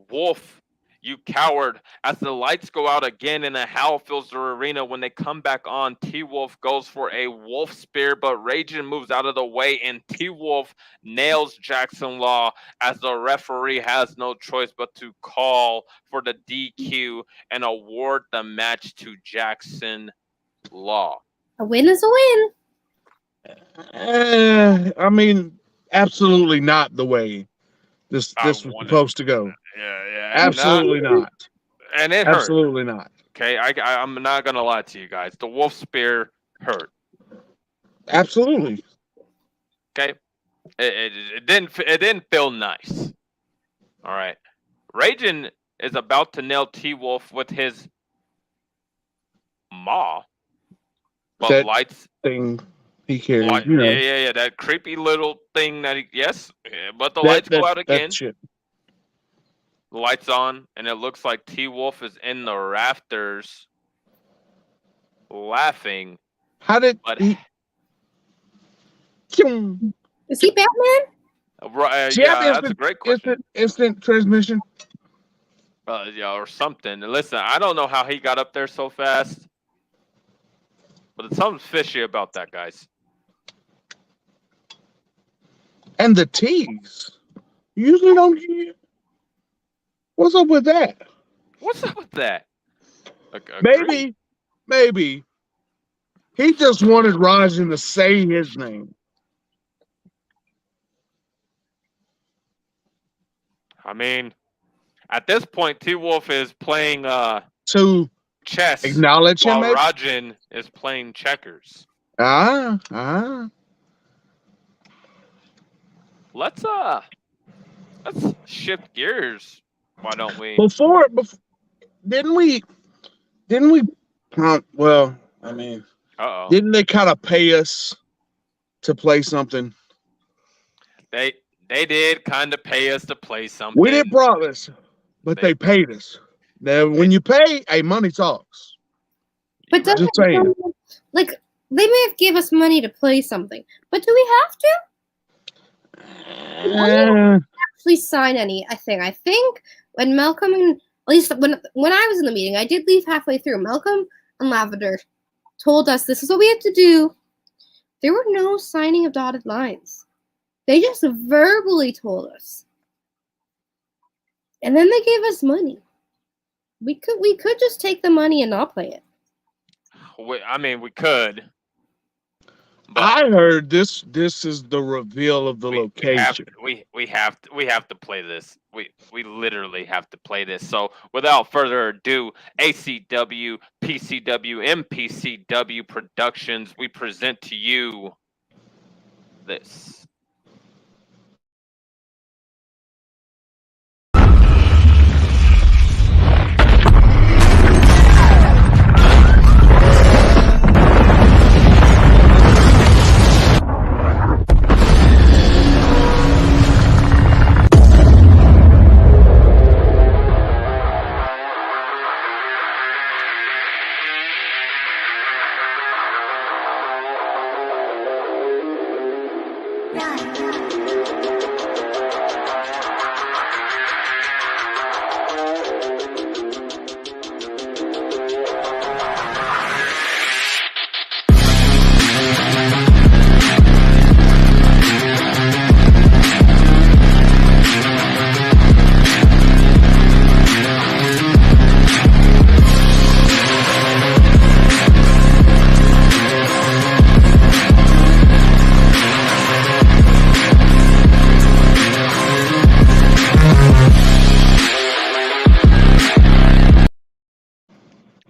Wolf, you coward. As the lights go out again and a howl fills the arena, when they come back on, T-Wolf goes for a wolf spear, but Ragin moves out of the way and T-Wolf nails Jackson Law as the referee has no choice but to call for the DQ and award the match to Jackson Law. A win is a win. I mean, absolutely not the way this was supposed to go. Yeah. Absolutely not. And it hurt. Absolutely not. Okay, I'm not gonna lie to you guys. The wolf spear hurt. Absolutely. Okay, it didn't feel nice. All right, Ragin is about to nail T-Wolf with his maw, but that lights thing he carries. Yeah, that creepy little thing that but the lights go out again. Shit. The lights on, and it looks like T Wolf is in the rafters, laughing. How did But he? Is he Batman? yeah, that's a great question. Instant transmission. Yeah, or something. Listen, I don't know how he got up there so fast, but something's fishy about that, guys. And the T's. Usually don't hear. What's up with that? What's up with that? Agreed. Maybe he just wanted Rajan to say his name. I mean, at this point, T Wolf is playing To chess acknowledge him, while maybe? Rajan is playing checkers. Let's shift gears. Why don't we? Before didn't we? Well, I mean, didn't they kind of pay us to play something? They did kind of pay us to play something. We didn't promise, but they paid us. Now, when you pay, money talks. But Just saying. Like, they may have gave us money to play something, but do we have to? Actually sign anything. I think when Malcolm and at least when I was in the meeting, I did leave halfway through. Malcolm and Lavender told us this is what we had to do. There were no signing of dotted lines. They just verbally told us. And then they gave us money. We could just take the money and not play it. I mean, we could. But I heard this is the reveal of the location. We have to play this. We literally have to play this. So without further ado, ACW, PCW, MPCW Productions, we present to you this.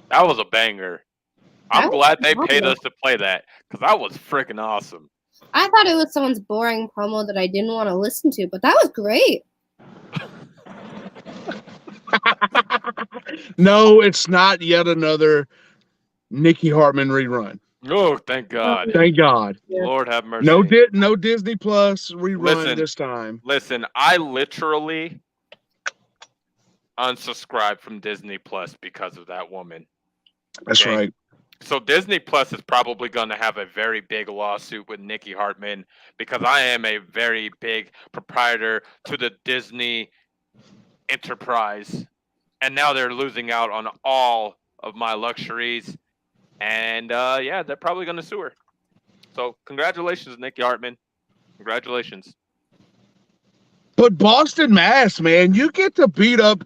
That was a banger. I'm glad they paid us to play that because that was freaking awesome. I thought it was someone's boring promo that I didn't want to listen to, but that was great. No, it's not yet another Nikki Hartman rerun. Oh, thank God. Thank God. Lord have mercy. No Disney Plus rerun this time. Listen, I literally unsubscribed from Disney Plus because of that woman. That's right. So Disney Plus is probably going to have a very big lawsuit with Nikki Hartman because I am a very big proprietor to the Disney enterprise. And now they're losing out on all of my luxuries. And yeah, they're probably going to sue her. So congratulations, Nikki Hartman. Congratulations. But Boston, Mass, man, you get to beat up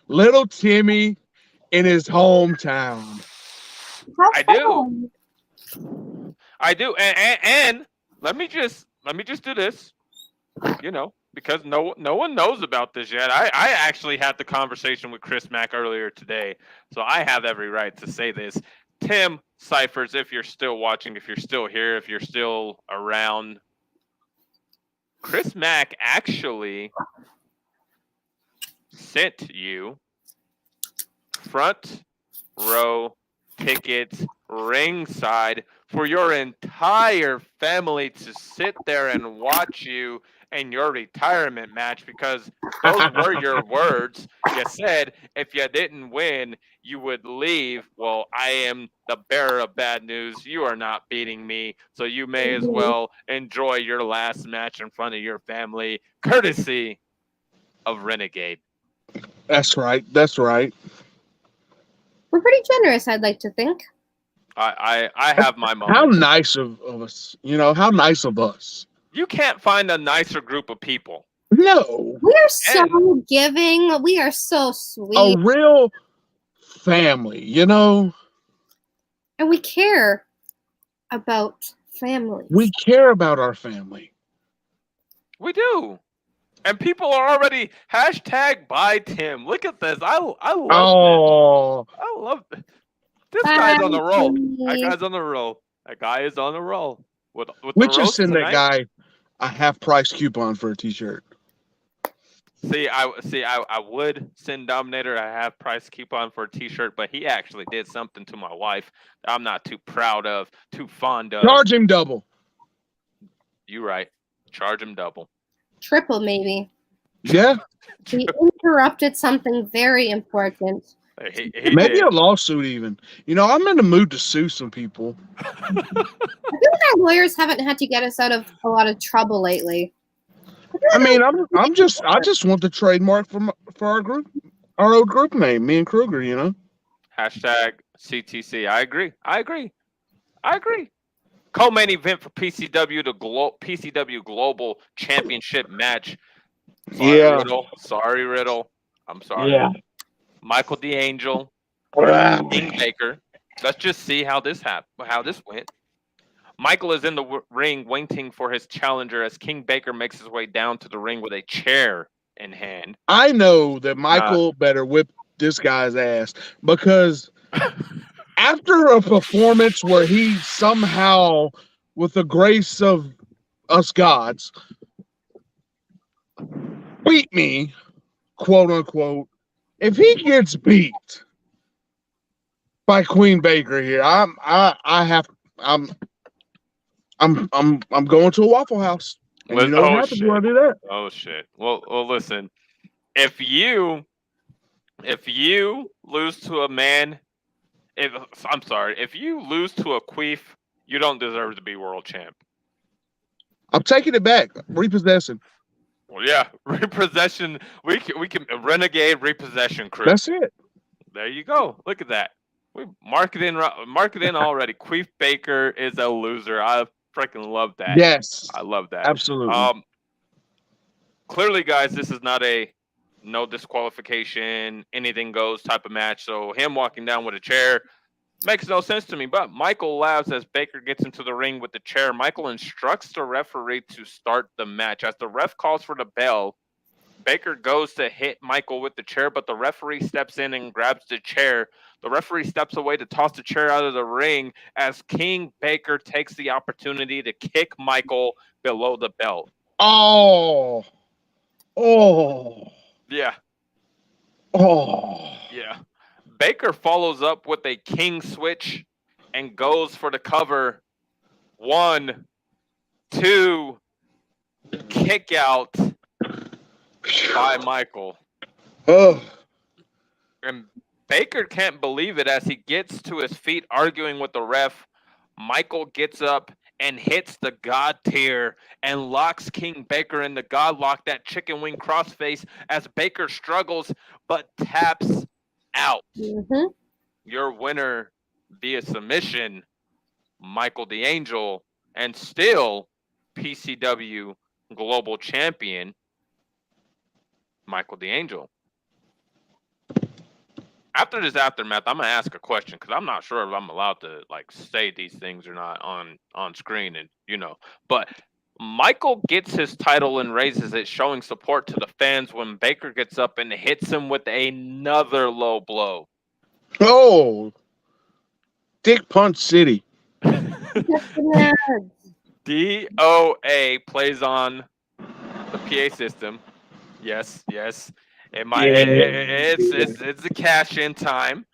little Timmy in his hometown. I do. And let me just do this, because no one knows about this yet. I actually had the conversation with Chris Mack earlier today, so I have every right to say this. Tim Cyphers, if you're still watching, if you're still here, if you're still around, Chris Mack actually sent you front row tickets ringside for your entire family to sit there and watch you in your retirement match, because those were your words. You said if you didn't win, you would leave. Well, I am the bearer of bad news. You are not beating me, so you may as well enjoy your last match in front of your family, courtesy of Renegade. That's right. That's right. We're pretty generous, I'd like to think. I have my moments. How nice of us. How nice of us. You can't find a nicer group of people. No. We are so giving. We are so sweet. A real family, And we care about family. We care about our family. We do. And people are already hashtag by Tim. Look at this. I love this. I love this. This guy's on the roll. That guy's on the roll. That guy is on the roll. With We the just send tonight. that guy a half-price coupon for a T-shirt. I would send Dominator a half-price coupon for a T-shirt, but he actually did something to my wife that I'm not too proud of, too fond of. Charge him double. You right. Charge him double. Triple, maybe. Yeah. We interrupted something very important. He Maybe did. a lawsuit even. I'm in the mood to sue some people. I feel like our lawyers haven't had to get us out of a lot of trouble lately. I just want the trademark for our group, our old group name, me and Kruger. Hashtag CTC. I agree. Co-main event for PCW, the PCW Global Championship match. Sorry, Riddle. I'm sorry. Yeah. Michael the Angel, King Baker. Let's just see how this went. Michael is in the ring waiting for his challenger as King Baker makes his way down to the ring with a chair in hand. I know that Michael better whip this guy's ass, because after a performance where he somehow, with the grace of us gods, beat me, quote unquote, if he gets beat by Queen Baker here, I'm going to a Waffle House. And you know what happens when I do that? Oh shit. Well, listen. If you lose to a man, if you lose to a queef, you don't deserve to be world champ. I'm taking it back. Repossessing. Well, yeah, repossession. We can Renegade repossession crew. That's it. There you go. Look at that. We mark it in already. Queef Baker is a loser. I freaking love that. Yes, I love that. Absolutely. Clearly, guys, this is not a no disqualification, anything goes type of match. So him walking down with a chair makes no sense to me. But Michael laughs as Baker gets into the ring with the chair. Michael instructs the referee to start the match. As the ref calls for the bell, Baker goes to hit Michael with the chair, but the referee steps in and grabs the chair. The referee steps away to toss the chair out of the ring as King Baker takes the opportunity to kick Michael below the belt. Oh. Yeah. Oh. Yeah. Baker follows up with a king switch and goes for the cover. 1, 2, kick out by Michael. Oh. And Baker can't believe it as he gets to his feet arguing with the ref. Michael gets up and hits the God tier and locks King Baker in the God lock, that chicken wing crossface, as Baker struggles but taps out. Mm-hmm. Your winner via submission, Michael the Angel, and still PCW Global Champion, Michael the Angel. After this aftermath, I'm gonna ask a question because I'm not sure if I'm allowed to say these things or not on screen, and But Michael gets his title and raises it, showing support to the fans when Baker gets up and hits him with another low blow. Oh, Dick Punch City. DOA plays on the PA system. Yes. It's a cash in time.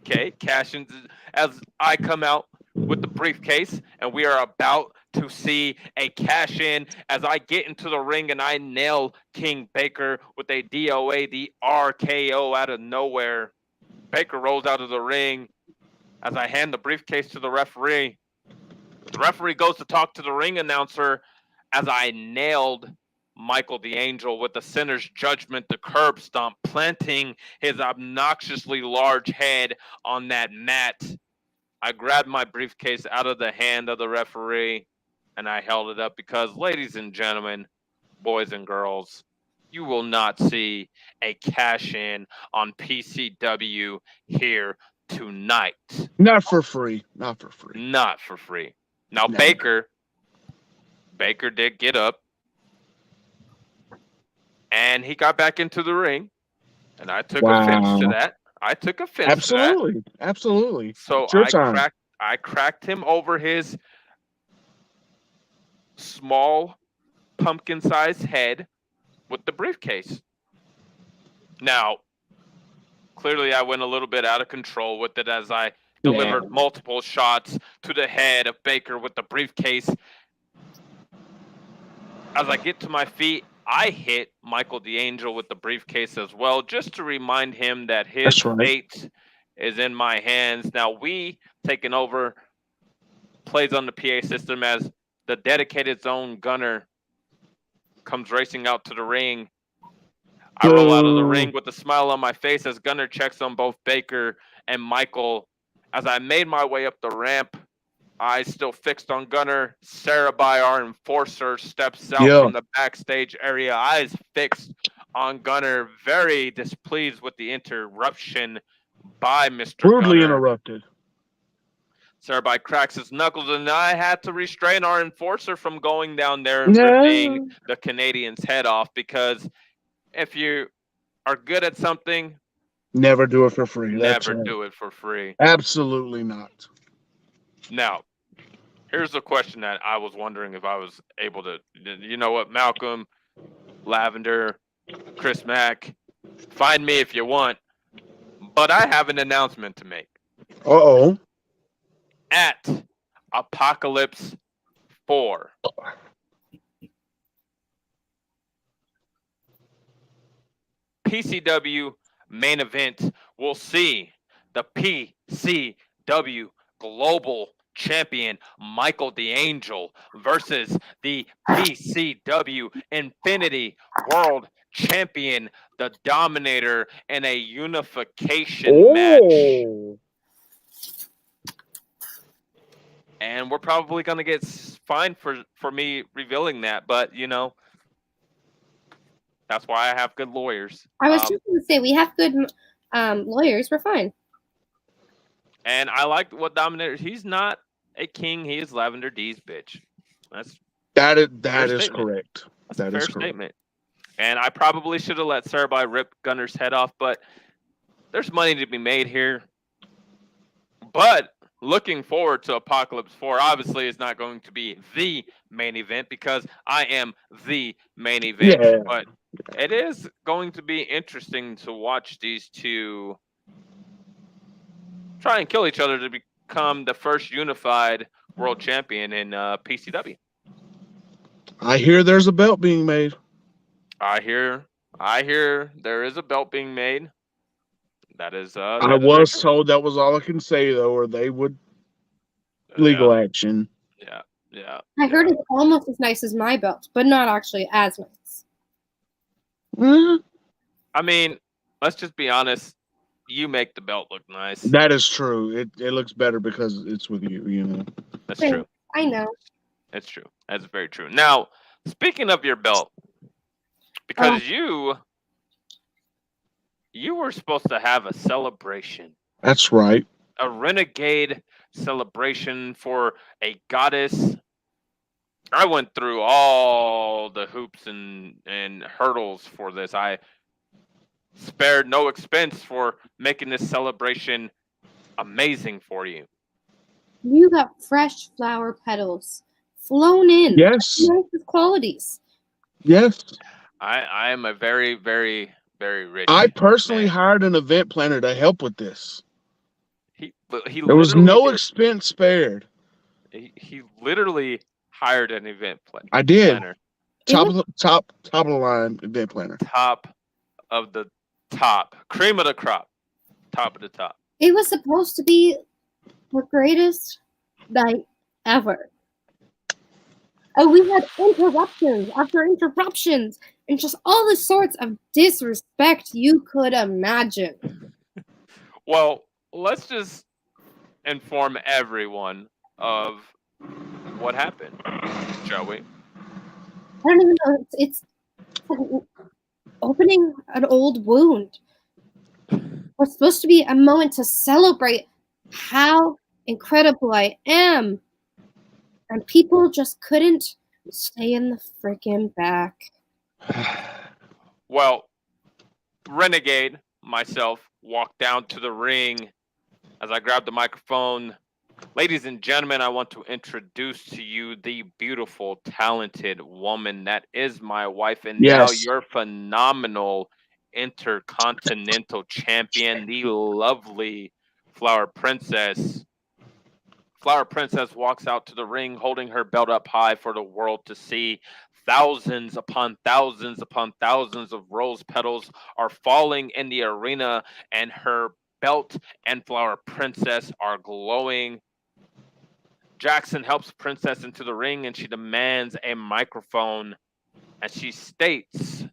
Okay, cash-ins as I come out with the briefcase, and we are about to see a cash-in as I get into the ring and I nail King Baker with a DOA, the RKO out of nowhere. Baker rolls out of the ring as I hand the briefcase to the referee. The referee goes to talk to the ring announcer as I nailed Michael the Angel with the Sinner's Judgment, the curb stomp, planting his obnoxiously large head on that mat. I grabbed my briefcase out of the hand of the referee and I held it up because, ladies and gentlemen, boys and girls, you will not see a cash-in on PCW here tonight. Not for free. Not for free. Not for free. Now, No. Baker did get up, and he got back into the ring, and I took offense to that. Absolutely. Absolutely. So It's your time. I cracked him over his small pumpkin-sized head with the briefcase. Now, clearly I went a little bit out of control with it as I delivered multiple shots to the head of Baker with the briefcase. As I get to my feet, I hit Michael the Angel with the briefcase as well, just to remind him that his fate is in my hands. Now, we taking over plays on the PA system as the dedicated zone gunner comes racing out to the ring. I roll out of the ring with a smile on my face as Gunner checks on both Baker and Michael. As I made my way up the ramp, eyes still fixed on Gunner. Sarabai, our enforcer, steps out from the backstage area, eyes fixed on Gunner, very displeased with the interruption by Mr. Brutally Gunner. interrupted. Sarabai cracks his knuckles, and I had to restrain our enforcer from going down there and ripping the Canadian's head off, because if you are good at something, never do it for free. Never do it for free. Absolutely not. Now, here's the question that I was wondering if I was able to. You know what, Malcolm, Lavender, Chris Mack, find me if you want, but I have an announcement to make. Uh-oh. At Apocalypse 4, PCW main event will see the PCW Global Champion Michael the Angel versus the PCW Infinity World Champion, the Dominator, in a unification match. And we're probably going to get fined for me revealing that, but, you know, that's why I have good lawyers. I was just going to say, we have good lawyers. We're fine. And I like what Dominator. He's not a king. He is Lavender D's bitch. That is correct. That's a fair statement. And I probably should have let Sarabai rip Gunner's head off, but there's money to be made here. But looking forward to Apocalypse 4. Obviously, it's not going to be the main event because I am the main event. Yeah. But it is going to be interesting to watch these two try and kill each other to become the first unified world champion in PCW. I hear there's a belt being made. I hear there is a belt being made. That is. I was told that was all I can say, though, or they would legal action. Yeah. I heard it's almost as nice as my belt, but not actually as nice. I mean, let's just be honest. You make the belt look nice. That is true. It looks better because it's with you. You know. That's true. I know. It's true. That's very true. Now, speaking of your belt, because you were supposed to have a celebration. That's right. A renegade celebration for a goddess. I went through all the hoops and hurdles for this. I spared no expense for making this celebration amazing for you. You got fresh flower petals flown in. Yes. Nicest qualities. Yes. I am a very, very, very rich. I personally hired an event planner to help with this. He There was no literally expense spared. he literally hired an event I did. planner, It was, Top of the line event planner. top of the top, cream of the crop, top of the top. it was supposed to be the greatest night ever. And we had interruptions after interruptions and just all the sorts of disrespect you could imagine. Well, let's just inform everyone of what happened, shall we? I don't even know. It's like opening an old wound. Was supposed to be a moment to celebrate how incredible I am. And people just couldn't stay in the freaking back. Well, Renegade, myself, walked down to the ring as I grabbed the microphone. Ladies and gentlemen, I want to introduce to you the beautiful, talented woman that is my wife, and now Yes. your phenomenal intercontinental champion, the lovely Flower Princess. Flower Princess walks out to the ring holding her belt up high for the world to see. Thousands upon thousands upon thousands of rose petals are falling in the arena, and her belt and Flower Princess are glowing. Jackson helps Princess into the ring and she demands a microphone. And she states,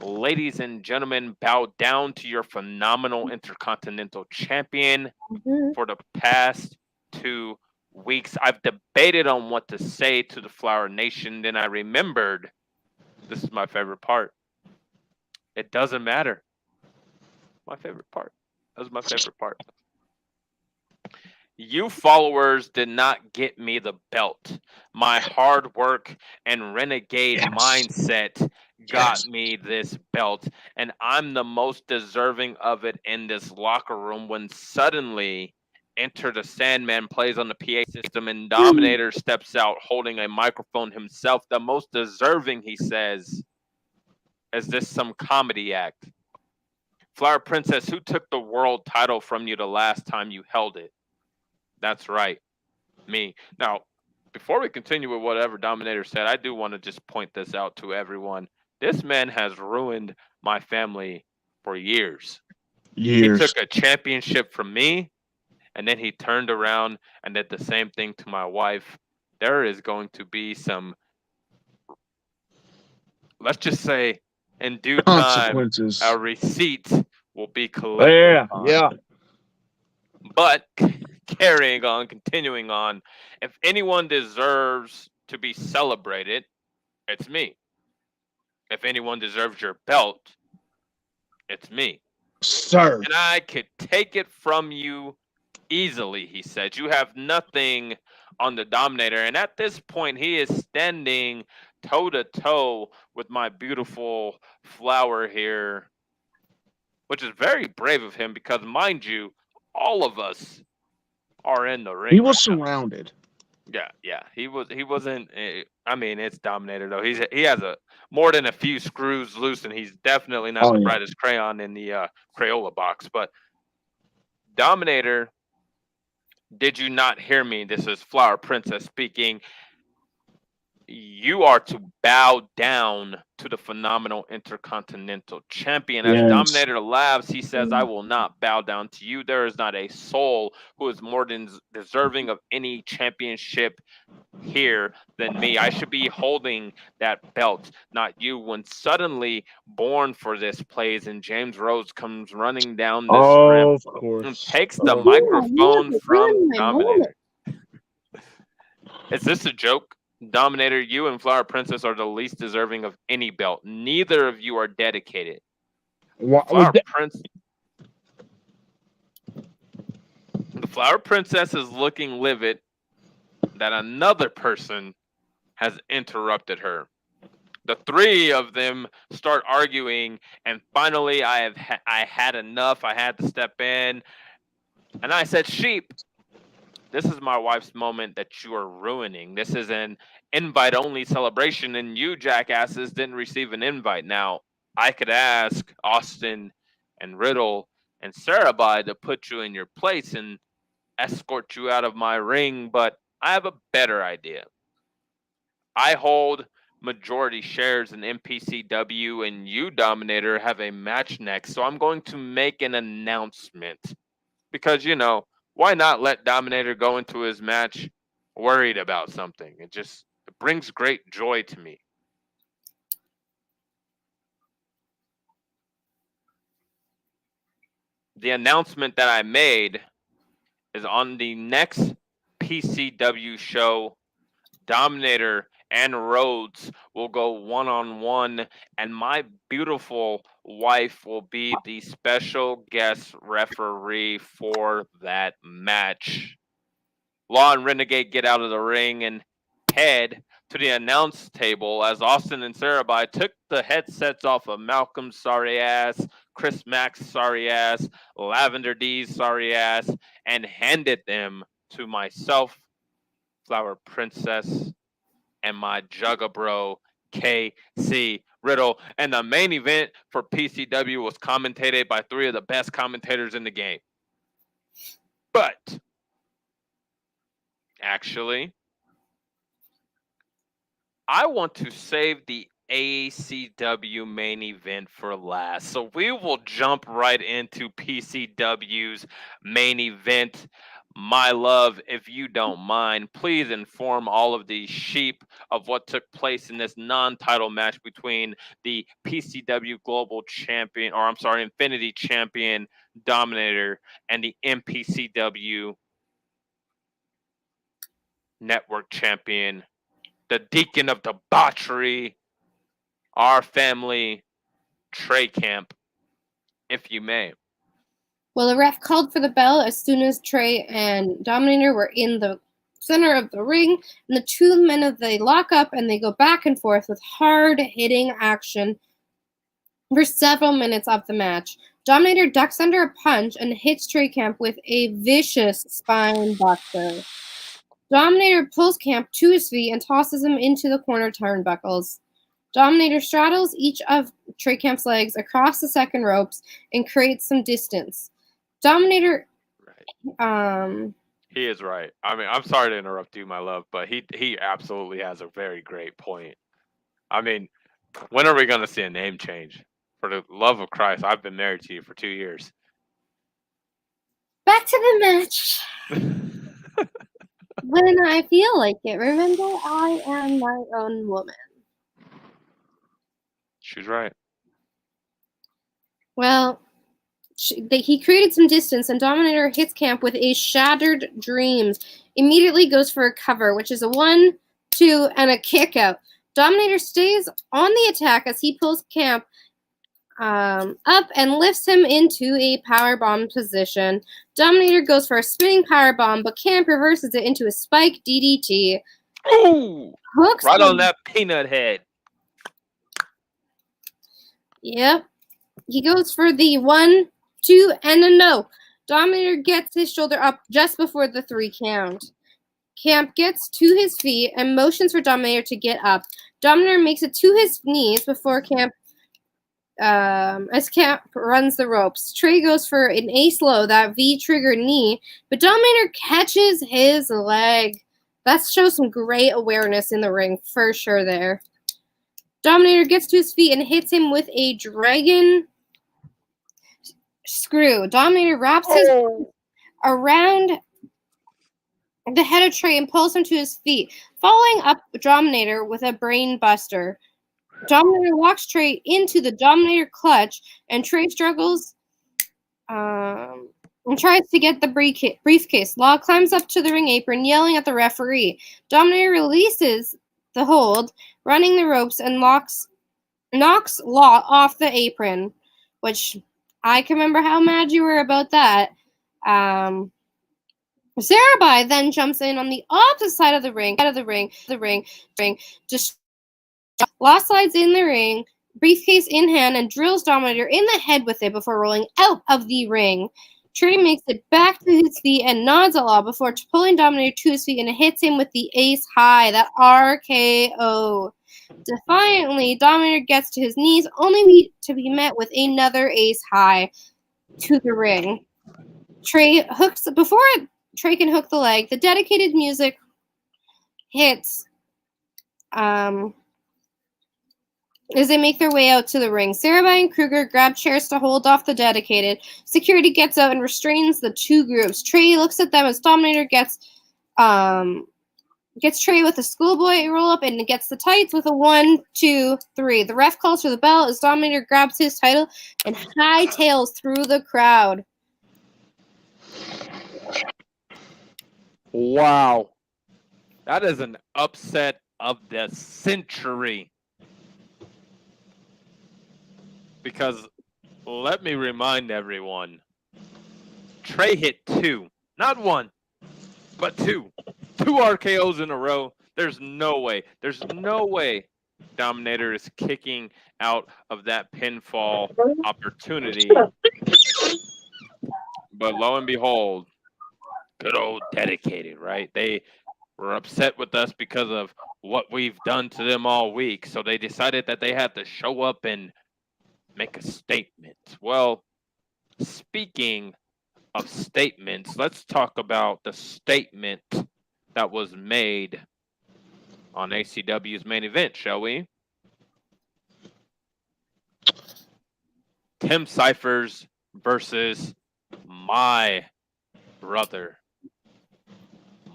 "Ladies and gentlemen, bow down to your phenomenal intercontinental champion. Mhm. For the past 2 weeks, I've debated on what to say to the Flower Nation. Then I remembered, this is my favorite part. It doesn't matter. My favorite part. That was my favorite part. You followers did not get me the belt. My hard work and renegade Yes. mindset got Yes. me this belt, and I'm the most deserving of it in this locker room." When suddenly Enter the Sandman plays on the PA system and Dominator steps out holding a microphone himself. "The most deserving," he says. "Is this some comedy act? Flower Princess, who took the world title from you the last time you held it?" "That's right, me." Now, before we continue with whatever Dominator said, I do want to just point this out to everyone. This man has ruined my family for years. He took a championship from me, and then he turned around and did the same thing to my wife. There is going to be some, let's just say, in due time, Consequences. a receipt will be collected. Yeah. But carrying on, continuing on, if anyone deserves to be celebrated, it's me. If anyone deserves your belt, it's me. Sir. And I could take it from you easily, he said. You have nothing on the Dominator. And at this point, he is standing toe to toe with my beautiful Flower here, which is very brave of him because, mind you, all of us are in the ring. He was right now. surrounded. Yeah. He wasn't. I mean, it's Dominator though. He has more than a few screws loose, and he's definitely not the brightest crayon in the Crayola box. But Dominator, did you not hear me? This is Flower Princess speaking. You are to bow down to the phenomenal intercontinental champion. As Dominator laughs, he says, "I will not bow down to you. There is not a soul who is more than deserving of any championship here than me. I should be holding that belt, not you." When suddenly Born for this plays and James Rhodes comes running down this ramp Of course. and takes the microphone from Dominator. Is this a joke? Dominator, you and Flower Princess are the least deserving of any belt. Neither of you are dedicated. The Flower Princess is looking livid that another person has interrupted her. The three of them start arguing, and finally I had enough. I had to step in, and I said, "Sheep, this is my wife's moment that you are ruining. This is an invite-only celebration, and you jackasses didn't receive an invite." Now, I could ask Austin and Riddle and Sarah to put you in your place, and escort you out of my ring, but I have a better idea. I hold majority shares in MPCW, and you, Dominator, have a match next. So I'm going to make an announcement. Because, why not let Dominator go into his match worried about something? It brings great joy to me. The announcement that I made is on the next PCW show, Dominator and Rhodes will go one-on-one, and my beautiful wife will be the special guest referee for that match. Law and Renegade get out of the ring and head to the announce table as Austin and Sarabai took the headsets off of Malcolm's sorry ass, Chris Mack's sorry ass, Lavender D's sorry ass, and handed them to myself, Flower Princess, and my Jugga Bro, KC Riddle. And the main event for PCW was commentated by 3 of the best commentators in the game. But actually, I want to save the ACW main event for last. So we will jump right into PCW's main event. My love, if you don't mind, please inform all of the sheep of what took place in this non-title match between the PCW Global Champion, Infinity Champion Dominator, and the MPCW Network Champion, the Deacon of Debauchery, our family, Trey Camp, if you may. Well, the ref called for the bell as soon as Trey and Dominator were in the center of the ring, and the 2 men they lock up and they go back and forth with hard-hitting action for several minutes of the match. Dominator ducks under a punch and hits Trey Camp with a vicious spine buster. Dominator pulls Camp to his feet and tosses him into the corner turnbuckles. Dominator straddles each of Trey Camp's legs across the second ropes and creates some distance. Dominator, he is right. I mean, I'm sorry to interrupt you, my love, but he absolutely has a very great point. I mean, when are we going to see a name change? For the love of Christ, I've been married to you for 2 years. Back to the match. When I feel like it. Remember, I am my own woman. She's right. Well, he created some distance, and Dominator hits Camp with a Shattered Dreams. Immediately goes for a cover, which is a 1, 2, and a kick out. Dominator stays on the attack as he pulls Camp up and lifts him into a powerbomb position. Dominator goes for a spinning powerbomb, but Camp reverses it into a spike DDT. Ooh! Right on that peanut head. Yep. He goes for the 1, 2, and a no. Dominator gets his shoulder up just before the 3 count. Camp gets to his feet and motions for Dominator to get up. Dominator makes it to his knees before Camp as Camp runs the ropes. Trey goes for an ace low, that V-trigger knee, but Dominator catches his leg. That shows some great awareness in the ring, for sure there. Dominator gets to his feet and hits him with a dragon screw. Dominator wraps his around the head of Trey and pulls him to his feet, following up Dominator with a brain buster. Dominator walks Trey into the Dominator clutch, and Trey struggles and tries to get the briefcase. Law climbs up to the ring apron, yelling at the referee. Dominator releases the hold, running the ropes, and knocks Law off the apron, which I can remember how mad you were about that. Sarabai then jumps in on the opposite side of the ring, just Law slides in the ring, briefcase in hand, and drills Dominator in the head with it before rolling out of the ring. Trey makes it back to his feet and nods at Law before pulling Dominator to his feet and hits him with the ace high, that RKO. Defiantly, Dominator gets to his knees, only to be met with another ace high to the ring. Trey hooks before Trey can hook the leg. The dedicated music hits as they make their way out to the ring. Sarabhai and Kruger grab chairs to hold off the dedicated. Security gets out and restrains the two groups. Trey looks at them as Dominator gets Trey with a schoolboy roll up and gets the tights with a 1, 2, 3. The ref calls for the bell as Dominator grabs his title and hightails through the crowd. Wow. That is an upset of the century. Because let me remind everyone, Trey hit 2, not 1, but 2. 2 RKOs in a row. There's no way Dominator is kicking out of that pinfall opportunity. But lo and behold, good old dedicated, right? They were upset with us because of what we've done to them all week. So they decided that they had to show up and make a statement. Well, speaking of statements, let's talk about the statement that was made on ACW's main event, shall we? Tim Cyphers versus my brother,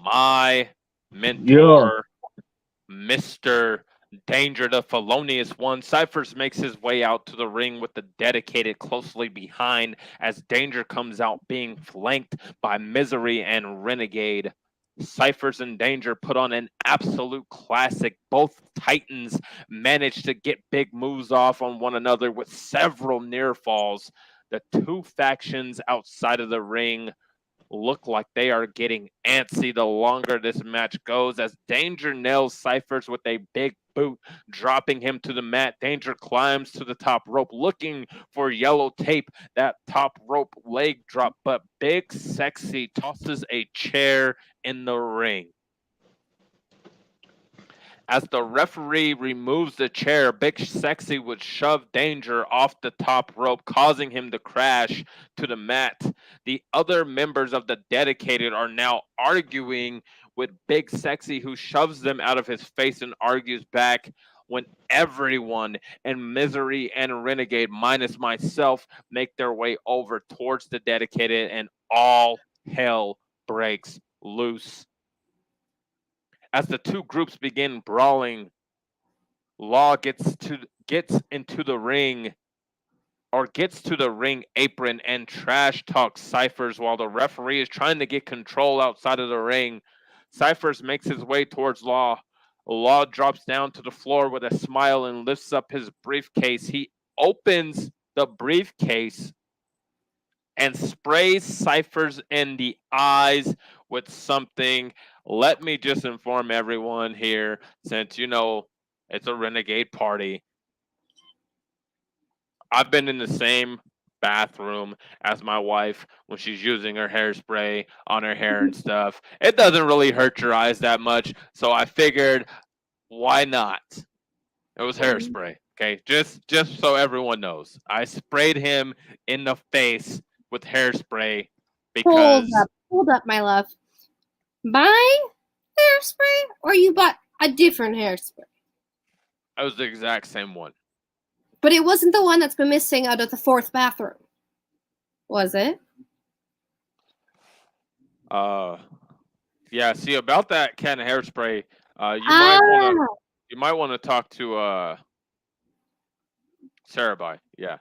my mentor, Mr. Danger, the felonious one. Cyphers makes his way out to the ring with the dedicated closely behind as Danger comes out being flanked by Misery and Renegade. Cyphers and Danger put on an absolute classic. Both Titans managed to get big moves off on one another with several near falls. The two factions outside of the ring look like they are getting antsy the longer this match goes as Danger nails Cyphers with a big boot, dropping him to the mat. Danger climbs to the top rope looking for yellow tape, that top rope leg drop, but Big Sexy tosses a chair in the ring. As the referee removes the chair, Big Sexy would shove Danger off the top rope, causing him to crash to the mat. The other members of the dedicated are now arguing with Big Sexy, who shoves them out of his face and argues back when everyone in Misery and Renegade, minus myself, make their way over towards the dedicated and all hell breaks loose. As the two groups begin brawling, Law gets into the ring apron and trash talks Cyphers while the referee is trying to get control outside of the ring. Cyphers makes his way towards Law. Law drops down to the floor with a smile and lifts up his briefcase. He opens the briefcase and sprays Cyphers in the eyes with something. Let me just inform everyone here, since it's a Renegade party. I've been in the same bathroom as my wife when she's using her hairspray on her hair and stuff. It doesn't really hurt your eyes that much, so I figured, why not? It was hairspray, okay? Just so everyone knows. I sprayed him in the face with hairspray because... Hold up, my love. My hairspray, or you bought a different hairspray? It was the exact same one. But it wasn't the one that's been missing out of the 4th bathroom, was it? Yeah. See, about that can of hairspray, you might want to talk to Sarabhai. Yeah.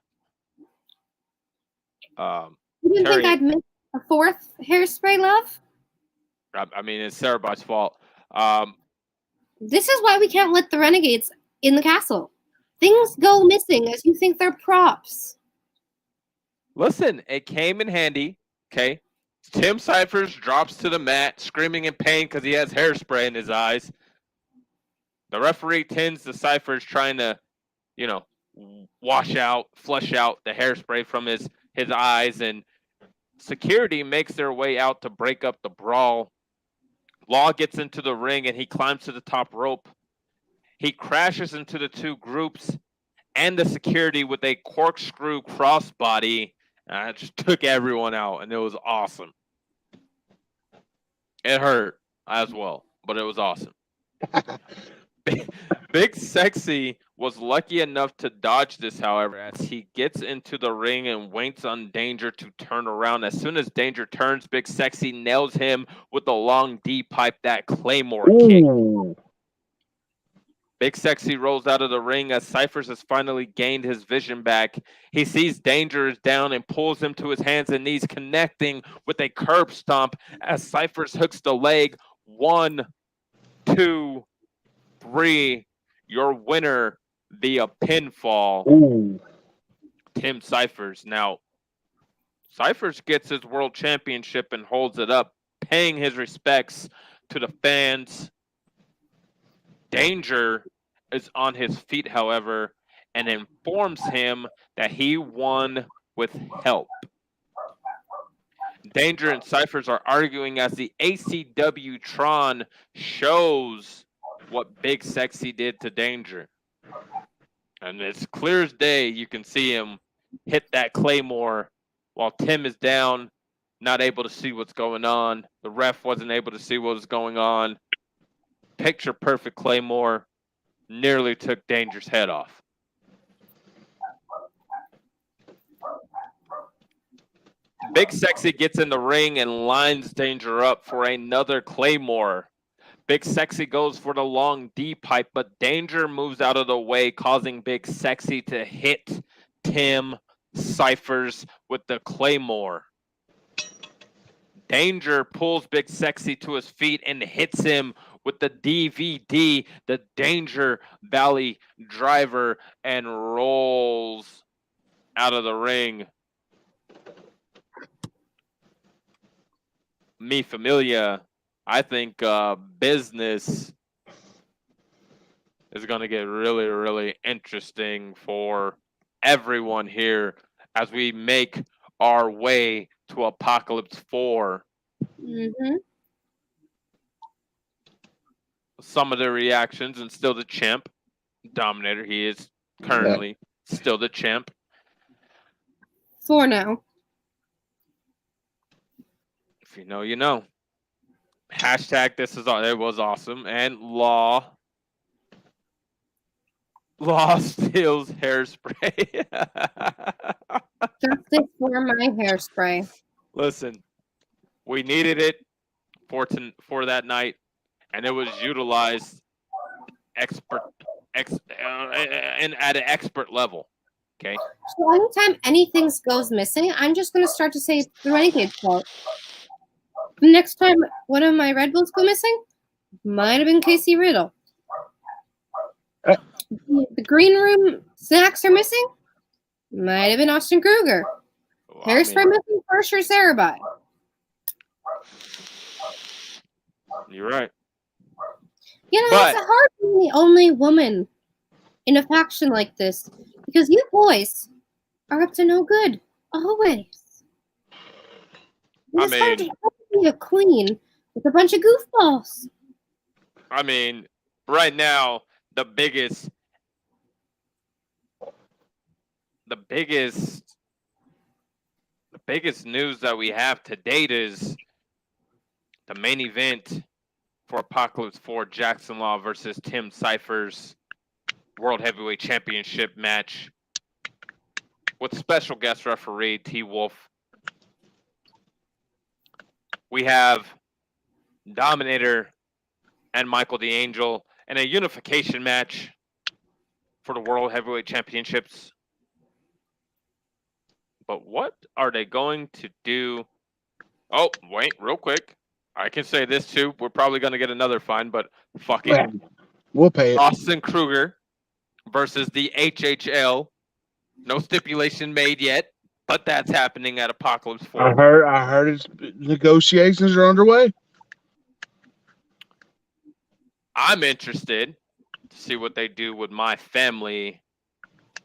You didn't Terry, think I'd miss a 4th hairspray, love? I mean, it's Sarabhai's fault. This is why we can't let the Renegades in the castle. Things go missing as you think they're props. Listen, it came in handy, okay? Tim Cyphers drops to the mat, screaming in pain because he has hairspray in his eyes. The referee tends to Cyphers trying to, flush out the hairspray from his eyes, and security makes their way out to break up the brawl. Law gets into the ring and he climbs to the top rope. He crashes into the two groups and the security with a corkscrew crossbody. It just took everyone out, and it was awesome. It hurt as well, but it was awesome. Big Sexy was lucky enough to dodge this, however, as he gets into the ring and waits on Danger to turn around. As soon as Danger turns, Big Sexy nails him with the long D pipe, that Claymore kick. Ooh. Big Sexy rolls out of the ring as Cyphers has finally gained his vision back. He sees Danger is down and pulls him to his hands and knees, connecting with a curb stomp as Cyphers hooks the leg. 1, 2, 3. Your winner via pinfall, Ooh. Tim Cyphers. Now, Cyphers gets his world championship and holds it up, paying his respects to the fans. Danger is on his feet, however, and informs him that he won with help. Danger and Cyphers are arguing as the ACW Tron shows what Big Sexy did to Danger. And it's clear as day, you can see him hit that Claymore while Tim is down, not able to see what's going on. The ref wasn't able to see what was going on. Picture perfect Claymore nearly took Danger's head off. Big Sexy gets in the ring and lines Danger up for another Claymore. Big Sexy goes for the long D pipe, but Danger moves out of the way, causing Big Sexy to hit Tim Cyphers with the Claymore. Danger pulls Big Sexy to his feet and hits him with the DVD, the Danger Valley Driver, and rolls out of the ring. Mi Familia, I think business is going to get really, really interesting for everyone here as we make our way to Apocalypse 4. Mm-hmm. Some of the reactions, and still the champ, Dominator. He is currently still the champ. For now. If you know, you know. Hashtag this is all. It was awesome. And Law steals hairspray. Justice for my hairspray. Listen, we needed it for that night, and it was utilized and at an expert level. Okay. So anytime anything goes missing, I'm just gonna start to say it's the Renegade fault. The next time one of my Red Bulls go missing, might have been Casey Riddle. The green room snacks are missing, might have been Austin Kruger. Well, Hairspray missing, for sure Sarah. You're right. You know, But- it's hard being the only woman in a faction like this because you boys are up to no good always. It's hard to be a queen with a bunch of goofballs. I mean, right now, the biggest news that we have to date is the main event for Apocalypse 4, Jackson Law versus Tim Cyphers World Heavyweight Championship match with special guest referee T Wolf. We have Dominator and Michael the Angel in a unification match for the World Heavyweight Championships. But what are they going to do? Oh, wait, real quick. I can say this too. We're probably going to get another fine, but fuck it. We'll pay it. Austin Kruger versus the HHL. No stipulation made yet, but that's happening at Apocalypse 4. I heard its negotiations are underway. I'm interested to see what they do with my family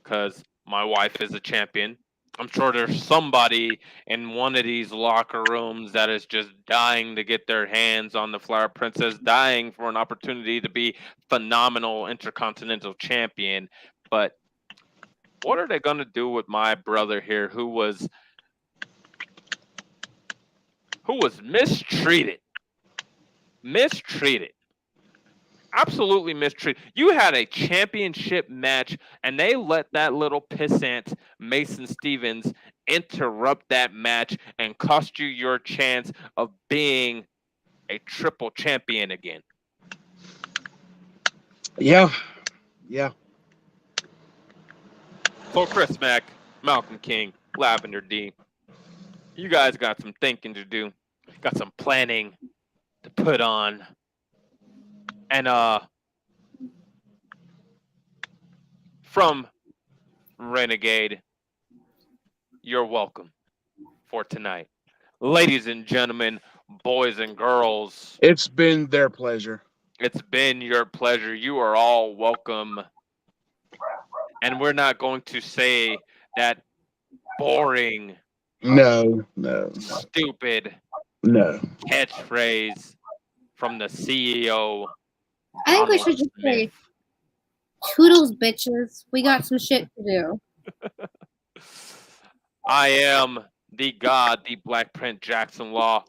because my wife is a champion. I'm sure there's somebody in one of these locker rooms that is just dying to get their hands on the Flower Princess, dying for an opportunity to be phenomenal intercontinental champion. But what are they going to do with my brother here who was mistreated mistreated. Absolutely mistreated. You had a championship match, and they let that little pissant Mason Stevens interrupt that match and cost you your chance of being a triple champion again. Yeah. Yeah. So Chris Mack, Malcolm King, Lavender D, you guys got some thinking to do. Got some planning to put on. And from Renegade, you're welcome for tonight. Ladies and gentlemen, boys and girls, It's been their pleasure. it's been your pleasure. You are all welcome. And we're not going to say that boring, No. stupid No. catchphrase from the CEO. I think we Donald should just say, Smith. toodles, bitches. We got some shit to do. I am the God, the Black Prince Jackson Law.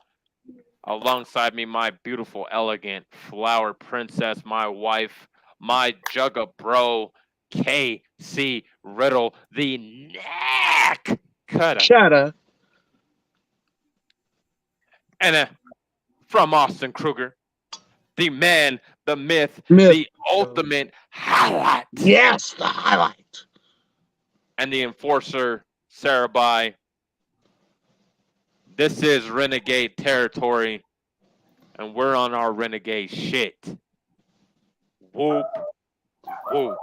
Alongside me, my beautiful, elegant flower princess, my wife, my jugga bro, KC Riddle, the neck cutter. Shut And from Austin Kruger, the man, the myth, Myth. the ultimate highlight. Yes, the highlight. And the enforcer, Sarah Bai. This is Renegade territory, and we're on our Renegade shit. Whoop, whoop.